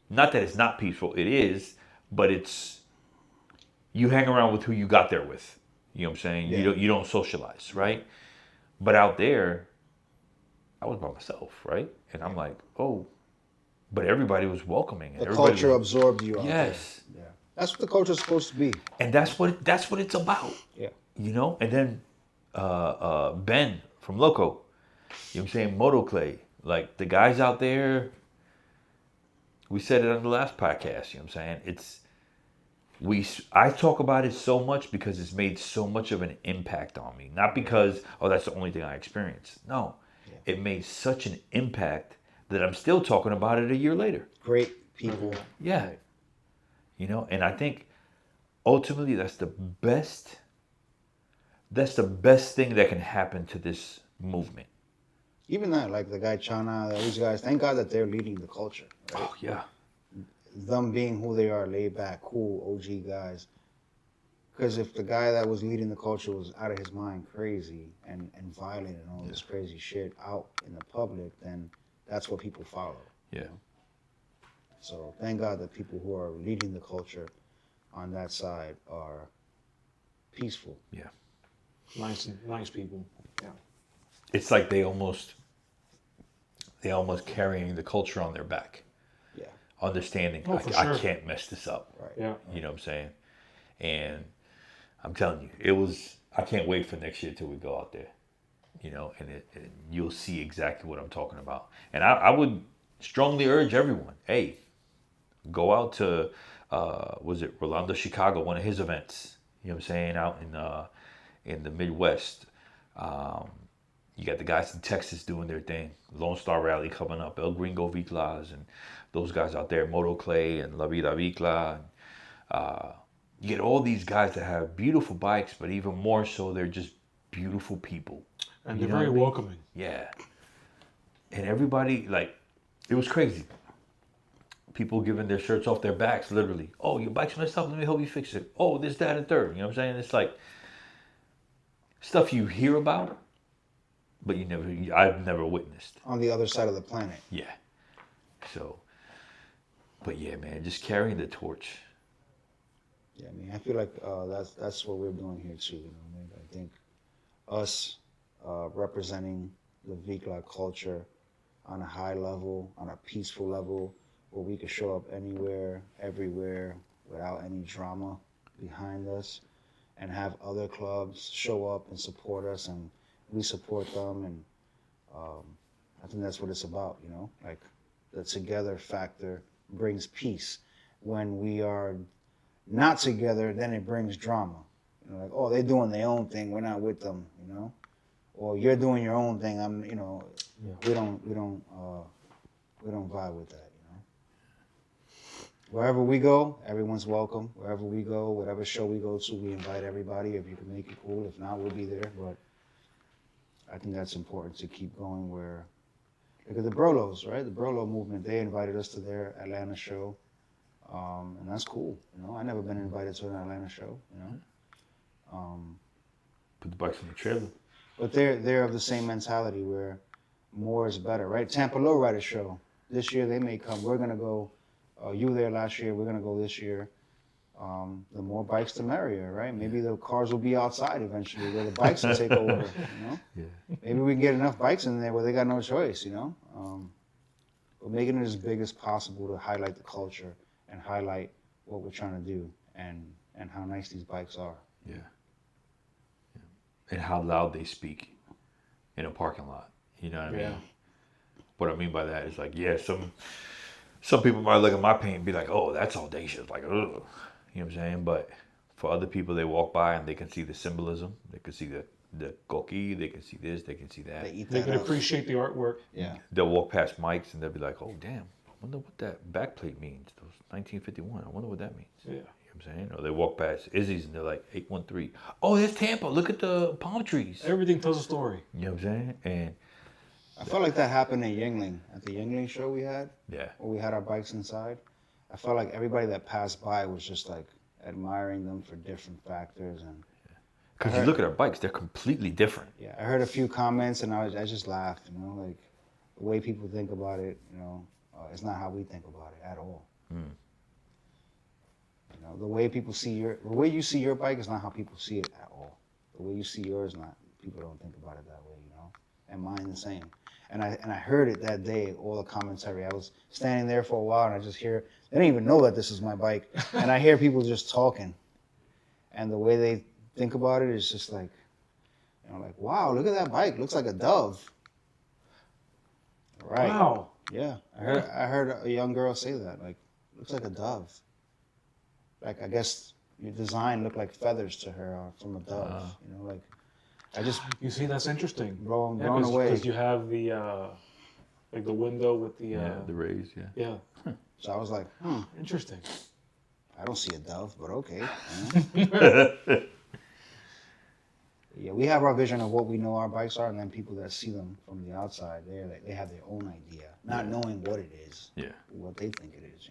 not that it's not peaceful, it is, but it's you hang around with who you got there with. You know what I'm saying? Yeah. You don't socialize, right? But out there, I was by myself, right? And I'm like, oh, but everybody was welcoming. And The everybody culture was, absorbed you out yes, there. Yeah. That's what the culture's supposed to be. and that's what it's about. Yeah. You know. And then Ben from Loco, you know what I'm saying? Moto Clay, like the guys out there. We said it on the last podcast. You know what I'm saying? I talk about it so much because it's made so much of an impact on me. Not because that's the only thing I experienced. No, it made such an impact that I'm still talking about it a year later. Great people. Yeah. You know, and I think ultimately that's the best thing that can happen to this movement. Even that, like the guy Chana, these guys, thank God that they're leading the culture. Right? Oh yeah. Them being who they are, laid back, cool, OG guys. Because if the guy that was leading the culture was out of his mind, crazy, and violent and all this crazy shit out in the public, then that's what people follow. Yeah. You know? So thank God that people who are leading the culture on that side are peaceful. Yeah. Nice people. Yeah. It's like they almost carrying the culture on their back. Yeah. Understanding For I sure. can't mess this up. Right. Yeah. You know what I'm saying? And I'm telling you, I can't wait for next year till we go out there. You know, and you'll see exactly what I'm talking about. And I would strongly urge everyone, hey, go out to was it Rolando Chicago, one of his events. You know what I'm saying? Out in the Midwest. You got the guys in Texas doing their thing. Lone Star Rally coming up. El Gringo Viclas and those guys out there. Moto Clay and La Vida Vicla. You get all these guys that have beautiful bikes, but even more so, they're just beautiful people. And You they're know very what I mean? welcoming. Yeah. And everybody, like, it was crazy. People giving their shirts off their backs, literally. Oh, your bike's messed up. Let me help you fix it. Oh, this, that, and third. You know what I'm saying? It's like stuff you hear about, but I've never witnessed. On the other side of the planet. Yeah. So, but yeah, man, just carrying the torch. Yeah, I mean, I feel like that's what we're doing here too. You know, man. I think us representing the Vicla culture on a high level, on a peaceful level, where we could show up anywhere, everywhere, without any drama behind us, and have other clubs show up and support us, and we support them, and I think that's what it's about. You know, like the together factor brings peace. When we are not together, then it brings drama. You know, like, oh, they're doing their own thing, we're not with them, you know? Or you're doing your own thing, we don't vibe with that, you know? Wherever we go, everyone's welcome. Wherever we go, whatever show we go to, we invite everybody. If you can make it cool, if not, we'll be there. But I think that's important to keep going where, look at the Brolos, right? The Brolo movement, they invited us to their Atlanta show. And that's cool, you know. I never been invited to an Atlanta show, you know. Put the bikes on the trailer. But they're of the same mentality where more is better, right? Tampa Lowrider Show. This year they may come. We're gonna go. You were there last year. We're gonna go this year. The more bikes, the merrier, right? Maybe the cars will be outside eventually, where the bikes will take over. You know. Yeah. Maybe we can get enough bikes in there where they got no choice, you know. But making it as big as possible to highlight the culture and highlight what we're trying to do and how nice these bikes are. Yeah. And how loud they speak in a parking lot. You know what I mean? Yeah. What I mean by that is like, yeah, some people might look at my paint and be like, oh, that's audacious. Like, ugh. You know what I'm saying? But for other people, they walk by and they can see the symbolism. They can see the coqui. They can see this. They can see that. They eat They that can up. appreciate the artwork. Yeah. They'll walk past Mike's and they'll be like, oh, damn. I wonder what that backplate means. Those 1951. I wonder what that means. Yeah. You know what I'm saying? Or they walk past Izzy's and they're like 813. Oh, that's Tampa. Look at the palm trees. Everything tells a story. You know what I'm saying? And I felt like that happened in Yingling, at the Yingling show we had, yeah, where we had our bikes inside. I felt like everybody that passed by was just like admiring them for different factors. And because you look at our bikes, they're completely different. yeah, I heard a few comments and I just laughed, you know, like, the way people think about it, it's not how we think about it at all. The way the way you see your bike is not how people see it at all. The way you see yours, people don't think about it that way, And mine the same. And I heard it that day, all the commentary. I was standing there for a while, and I just hear, they don't even know that this is my bike. And I hear people just talking. And the way they think about it is just like, wow, look at that bike. Looks like a Dove. Right. Wow. Yeah. I heard a young girl say that, like, looks like a Dove. Like, I guess your design looked like feathers to her from a dove. You see, that's interesting. Blown away. Because you have the the window with the the rays, yeah. So I was like, Interesting. I don't see a Dove, but okay. Yeah, we have our vision of what we know our bikes are, and then people that see them from the outside, they have their own idea, not knowing what it is, what they think it is,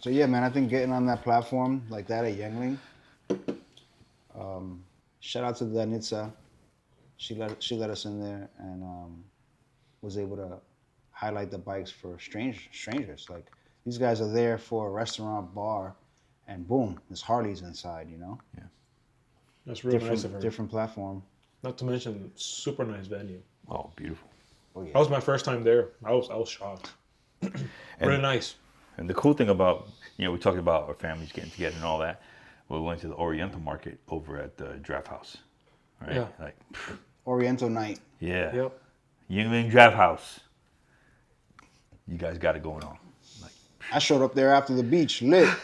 So yeah, man, I think getting on that platform like that at Youngling, shout out to Danitza. She let us in there and was able to highlight the bikes for strangers. Like, these guys are there for a restaurant, bar, and boom, there's Harleys inside, Yeah. That's really nice of her. Different platform. Not to mention, super nice venue. Oh, beautiful. Oh, yeah. That was my first time there. I was shocked. Really nice. And the cool thing about, we talked about our families getting together and all that. We went to the Oriental Market over at the Draft House. Right? Yeah. Like, Oriental night. yeah. Yep. Yingling Draft House. You guys got it going on. Like, I showed up there after the beach, lit.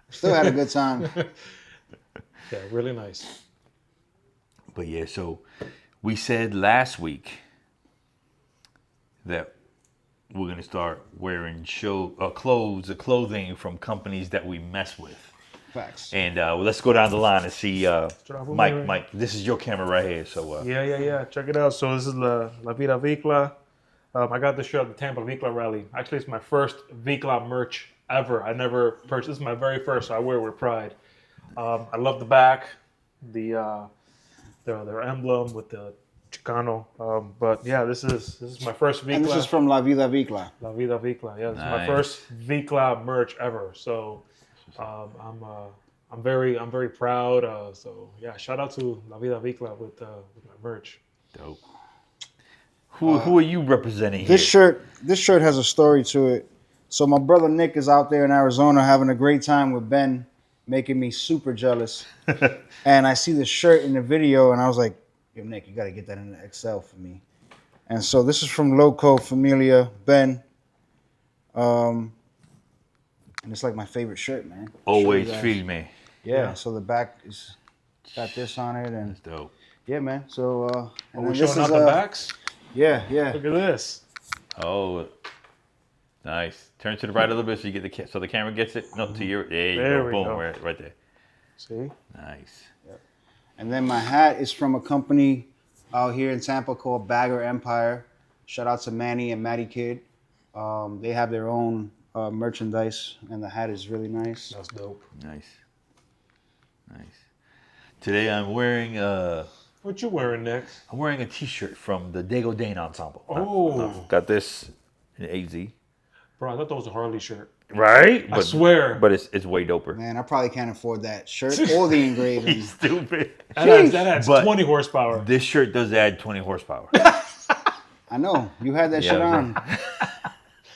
Still had a good time. Yeah, really nice. but yeah, so we said last week that we're going to start wearing clothing from companies that we mess with. Facts. And let's go down the line and see, Mike, this is your camera right here. So Yeah. Check it out. So this is La Vida Vicla. I got this shirt at the Tampa Vicla rally. Actually, it's my first Vicla merch ever. I never purchased. This is my very first, so I wear it with pride. I love the back, their emblem with the Chicano. But yeah, this is my first Vicla. And this is from La Vida Vicla. La Vida Vicla. Yeah, this is my Nice. first Vicla merch ever. So I'm very proud. So yeah, shout out to La Vida Vicla with my merch. dope. Who are you representing here? This shirt has a story to it. So my brother Nick is out there in Arizona having a great time with Ben, making me super jealous. And I see the shirt in the video, and I was like, yo, Nick, you got to get that in the XL for me. And so this is from Loco Familia, Ben. And it's like my favorite shirt, man. Always Show you guys. feel me. Yeah, so the back is got this on it, and That's dope. yeah, man. So and We're then this showing out is, the backs. Yeah. Look at this. Oh, nice. Turn to the right a little bit so you get so the camera gets it. No, to your there you There go. we Boom, go. right there. See? Nice. And then my hat is from a company out here in Tampa called Bagger Empire. Shout out to Manny and Matty Kid. They have their own merchandise, and the hat is really nice. That's dope. Nice. Today I'm wearing What you wearing, Nick? a T-shirt from the Dago Dane Ensemble. Oh. Got this in AZ. Bro, I thought that was a Harley shirt. Right? I swear. But it's way doper. Man, I probably can't afford that shirt or the engraving. Stupid. That adds But 20 horsepower. This shirt does add 20 horsepower. I know. You had that Yeah, shit I'm on.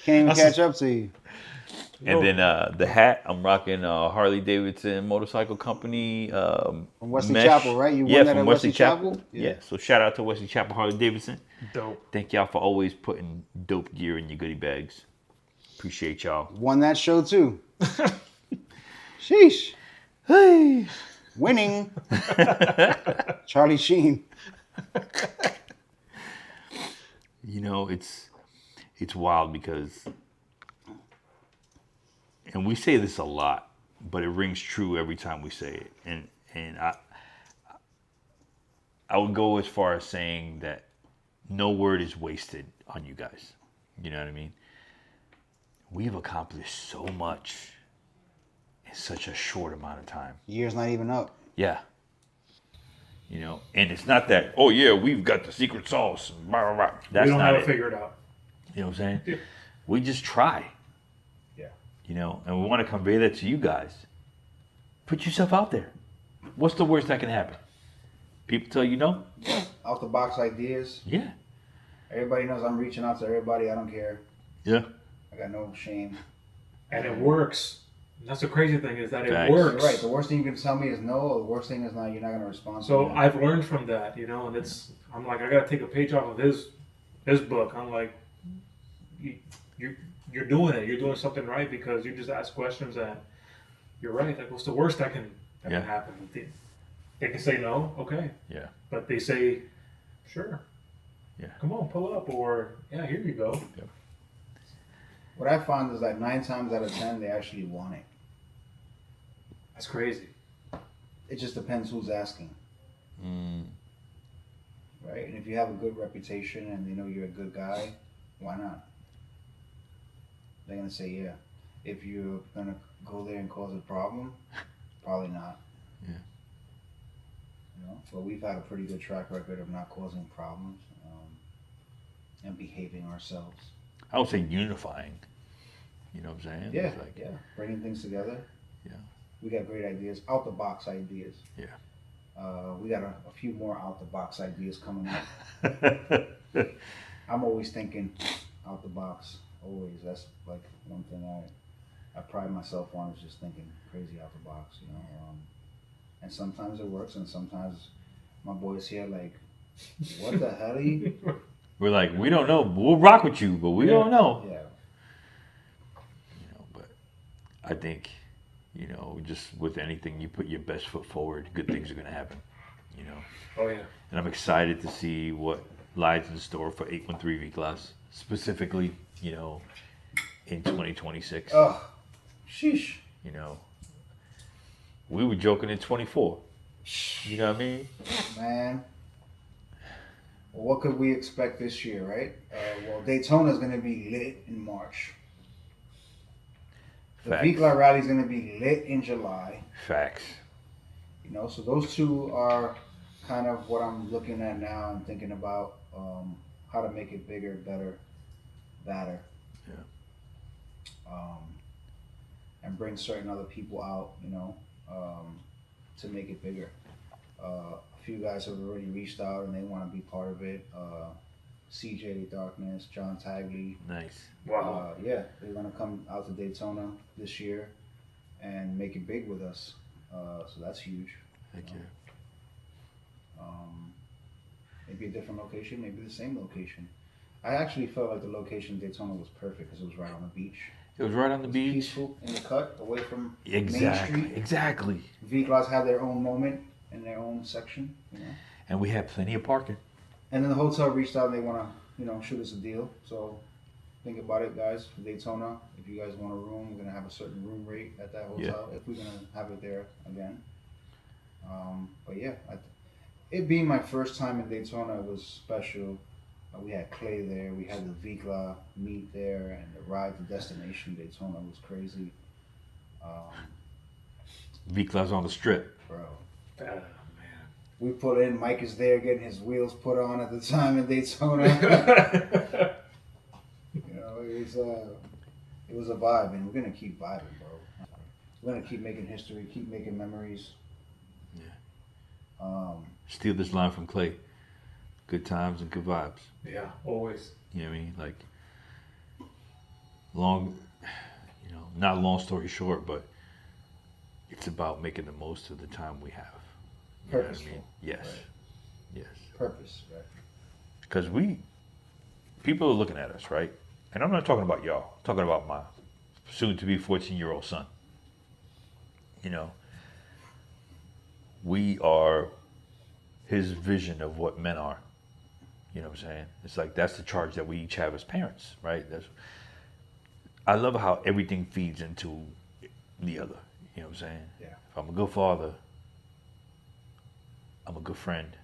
Can't even catch up to you. And then the hat, I'm rocking Harley Davidson Motorcycle Company. From Wesley mesh. Chapel, right? You won that from at Wesley Chapel? Yeah. So shout out to Wesley Chapel Harley Davidson. Dope. Thank y'all for always putting dope gear in your goodie bags. Appreciate y'all. Won that show too. Sheesh. Hey. Winning. Charlie Sheen. It's wild because, and we say this a lot, but it rings true every time we say it. And I would go as far as saying that no word is wasted on you guys. You know what I mean? We've accomplished so much in such a short amount of time. Year's not even up. Yeah. You know, and it's not that, oh yeah, we've got the secret sauce. Blah, blah, blah. That's we don't not have it. it figured out. You know what I'm saying? Yeah. We just try. Yeah. You know, and we want to convey that to you guys. Put yourself out there. What's the worst that can happen? People tell you no? Out the box ideas. Yeah. Everybody knows I'm reaching out to everybody. I don't care. Yeah. I got no shame. And it works. That's the crazy thing is that Facts. it works. You're right. The worst thing you can tell me is no. The worst thing is not. You're not going to respond. So to I've learned from that, you know, and I'm like, I got to take a page off of his book. I'm like, you're doing it. You're doing something right because you just ask questions and you're right. Like, what's the worst that can happen? They can say no, okay. Yeah. But they say, sure. Yeah. Come on, pull up, or yeah, here you go. Yeah. What I found is that 9 times out of 10 they actually want it. That's crazy. It just depends who's asking. Right? And if you have a good reputation and they know you're a good guy, why not? They're going to say yeah. If you're going to go there and cause a problem, probably not. Yeah. You know? But we've had a pretty good track record of not causing problems and behaving ourselves. I would say unifying. You know what I'm saying? Yeah, It's like, yeah. Bringing things together. Yeah. We got great ideas, out the box ideas. Yeah. We got a few more out the box ideas coming up. I'm always thinking out the box. Always. That's like one thing I pride myself on is just thinking crazy out the box, you know. And sometimes it works, and sometimes my boys here like, what the hell are you? We're like, we don't know. We'll rock with you, but we don't know. Yeah. You know, but I think, you know, just with anything, you put your best foot forward, good things are going to happen, you know. Oh, yeah. And I'm excited to see what lies in store for 813 Viclas, specifically, you know, in 2026. Oh, sheesh. You know, we were joking in 24. You know what I mean? Man. Well, what could we expect this year, right? Well, Daytona's going to be lit in March. The Facts. Vicla rally is going to be lit in July. Facts. You know, so those two are kind of what I'm looking at now and thinking about how to make it bigger, better, badder. Yeah. And bring certain other people out, you know, to make it bigger. A few guys have already reached out and they want to be part of it. CJ Darkness, John Tagley. Nice. Wow. Yeah, they're going to come out to Daytona this year and make it big with us. So that's huge. Thank you. Maybe a different location, maybe the same location. I actually felt like the location in Daytona was perfect because it was right on the beach. It was right on the It was beach. peaceful in the cut, away from Exactly. Main Street. Exactly. Viclas had their own moment in their own section, you know. And we had plenty of parking. And then the hotel reached out and they want to, you know, shoot us a deal. So think about it, guys. For Daytona, if you guys want a room, we're gonna have a certain room rate at that hotel. If we're gonna have it there again. But yeah, it being my first time in Daytona was special. We had Clay there. We had the Vicla meet there, and the ride to destination Daytona was crazy. Viclas on the strip. Bro, Man. we put in. Mike is there getting his wheels put on at the time in Daytona. You know, it was a vibe, and we're gonna keep vibing, bro. We're gonna keep making history, keep making memories. Yeah. Steal this line from Clay. Good times and good vibes. Yeah, always. You know what I mean? Like, not long story short, but it's about making the most of the time we have. You know what I mean? Yes. Right. Yes. Purpose, right? Because people are looking at us, right? And I'm not talking about y'all. I'm talking about my soon-to-be 14-year-old son. You know, we are his vision of what men are. You know what I'm saying? It's like that's the charge that we each have as parents, right? I love how everything feeds into the other. You know what I'm saying? Yeah. If I'm a good father, I'm a good friend,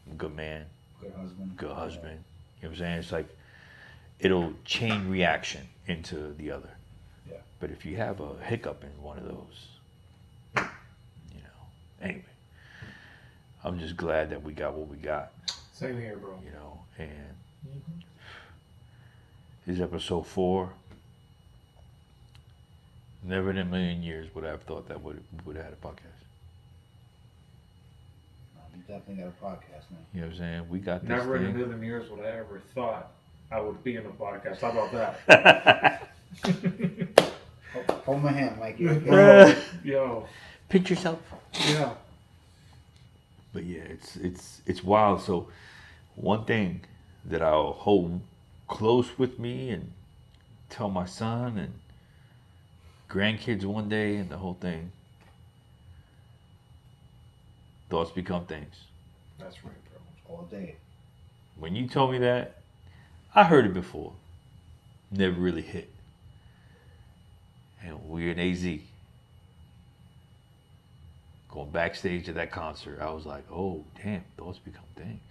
I'm a good man, Good husband. good husband. You know what I'm saying? It's like it'll chain reaction into the other. Yeah. But if you have a hiccup in one of those, you know. Anyway, I'm just glad that we got what we got. Same here, bro. You know, and this is episode 4. Never in a million years would I have thought that we would have had a podcast. You definitely got a podcast, man. You know what I'm saying? We got this Never in a thing. million years would I ever thought I would be in a podcast. How about that? Hold my hand, Mike. Yo. Pick yourself. Yeah. But yeah, it's wild. So one thing that I'll hold close with me and tell my son and grandkids one day and the whole thing. Thoughts become things. That's right, bro. All day. When you told me that, I heard it before. Never really hit. And we're in AZ. Going backstage at that concert, I was like, oh, damn, thoughts become things.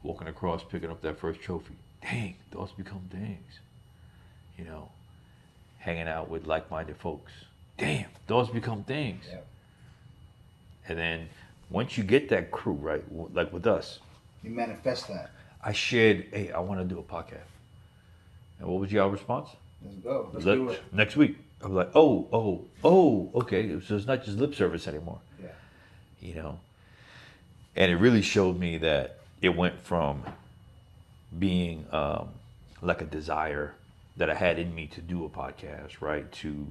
Walking across, picking up that first trophy. Dang, thoughts become things. You know, hanging out with like-minded folks. Damn, thoughts become things. Yep. And then once you get that crew, right, like with us, You manifest that. I shared, hey, I want to do a podcast. And what was your response? Let's go. Let's do it. Next week. I was like, oh, okay. So it's not just lip service anymore. Yeah. You know? And it really showed me that it went from being like a desire that I had in me to do a podcast, right? To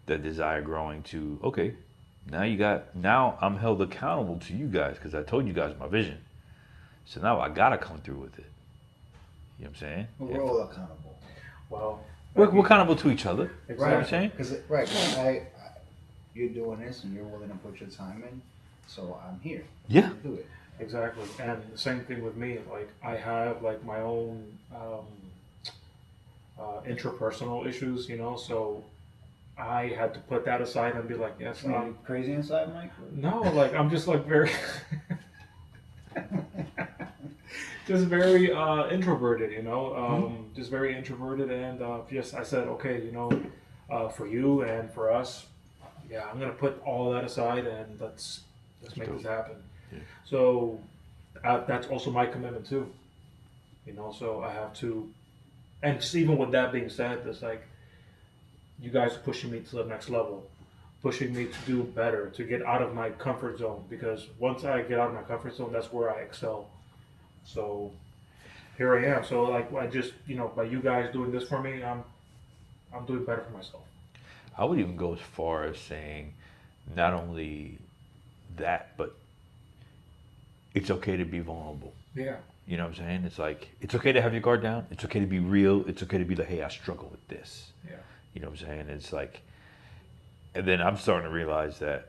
the desire growing to, okay, now I'm held accountable to you guys because I told you guys my vision. So now I got to come through with it. You know what I'm saying? We're all accountable. Well, We're accountable to each other. You know what I'm saying? Because you're doing this and you're willing to put your time in, so I'm here. Yeah. To do it. exactly. And the same thing with me. Like, I have, like, my own interpersonal issues, you know, so I had to put that aside and be like, yes, Are you crazy inside, Mike? no, like, I'm just, like, very... just very introverted, you know, just very introverted, and just I said, okay, you know, for you and for us, yeah, I'm gonna put all that aside and let's make this happen. Yeah. So that's also my commitment too, you know. So I have to, and just even with that being said, it's like you guys are pushing me to the next level, pushing me to do better, to get out of my comfort zone, because once I get out of my comfort zone, that's where I excel. So here I am. So like I just, you know, by you guys doing this for me, I'm doing better for myself. I would even go as far as saying not only that, but it's okay to be vulnerable. Yeah. You know what I'm saying? It's like, it's okay to have your guard down. It's okay to be real. It's okay to be like, hey, I struggle with this. Yeah. You know what I'm saying? It's like, and then I'm starting to realize that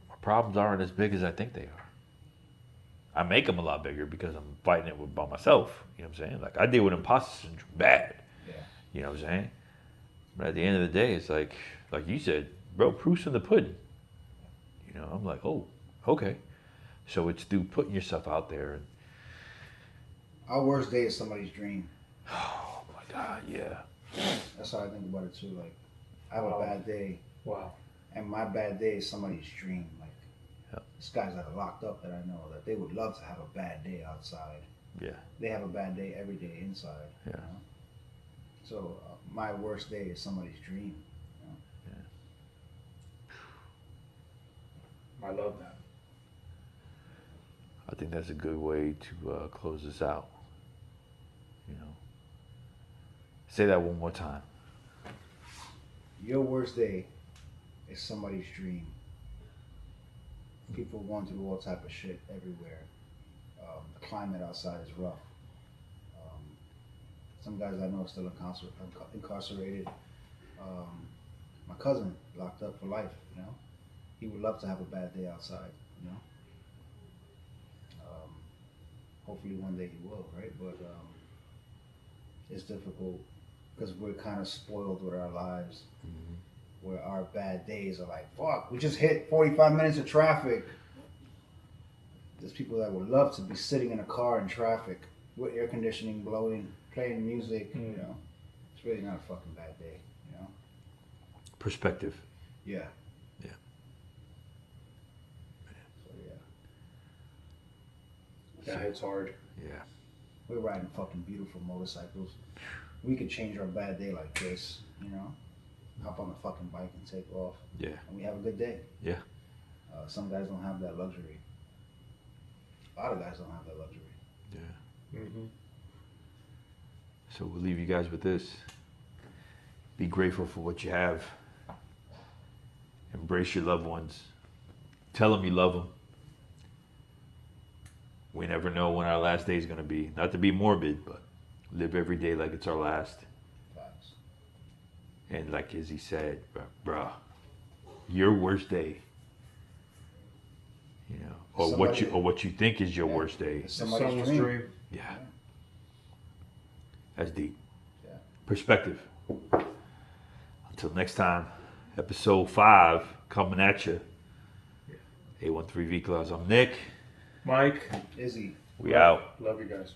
my problems aren't as big as I think they are. I make them a lot bigger because I'm fighting it by myself. You know what I'm saying? Like, I deal with imposter syndrome bad. Yeah. You know what I'm saying? But at the end of the day, it's like you said, bro, proof's in the pudding. You know, I'm like, oh, okay. So it's through putting yourself out there. And, Our worst day is somebody's dream. oh, my God, yeah. That's how I think about it, too. Like, I have a bad day, Wow. and my bad day is somebody's dream. Like, Yeah. these guys that are locked up that I know, that they would love to have a bad day outside. Yeah. They have a bad day every day inside. Yeah. You know? So my worst day is somebody's dream. You know? I love that. I think that's a good way to close this out. You know, say that one more time. Your worst day is somebody's dream. People going through all type of shit everywhere. The climate outside is rough. Some guys I know are still incarcerated. My cousin locked up for life. You know, he would love to have a bad day outside. You know, hopefully one day he will, right? But it's difficult because we're kind of spoiled with our lives. Where our bad days are like, fuck, we just hit 45 minutes of traffic. There's people that would love to be sitting in a car in traffic with air conditioning blowing, playing music, you know. It's really not a fucking bad day, you know. Perspective. Yeah. Yeah. So That hits hard. Yeah. We're riding fucking beautiful motorcycles. We could change our bad day like this, you know? Hop on the fucking bike and take off. Yeah. And we have a good day. Yeah. Some guys don't have that luxury. A lot of guys don't have that luxury. Yeah. Mm-hmm. So we'll leave you guys with this. Be grateful for what you have. Embrace your loved ones. Tell them you love them. We never know when our last day is going to be. Not to be morbid, but live every day like it's our last. Facts. And like Izzy said, bruh, your worst day, you know, or what you think is your worst day. It's Someone's somebody's dream. dream. Yeah. That's deep. Yeah. Perspective. Until next time, episode 5 coming at you. 813 Viclas. I'm Nick. Mike. Izzy. We out. Love you guys.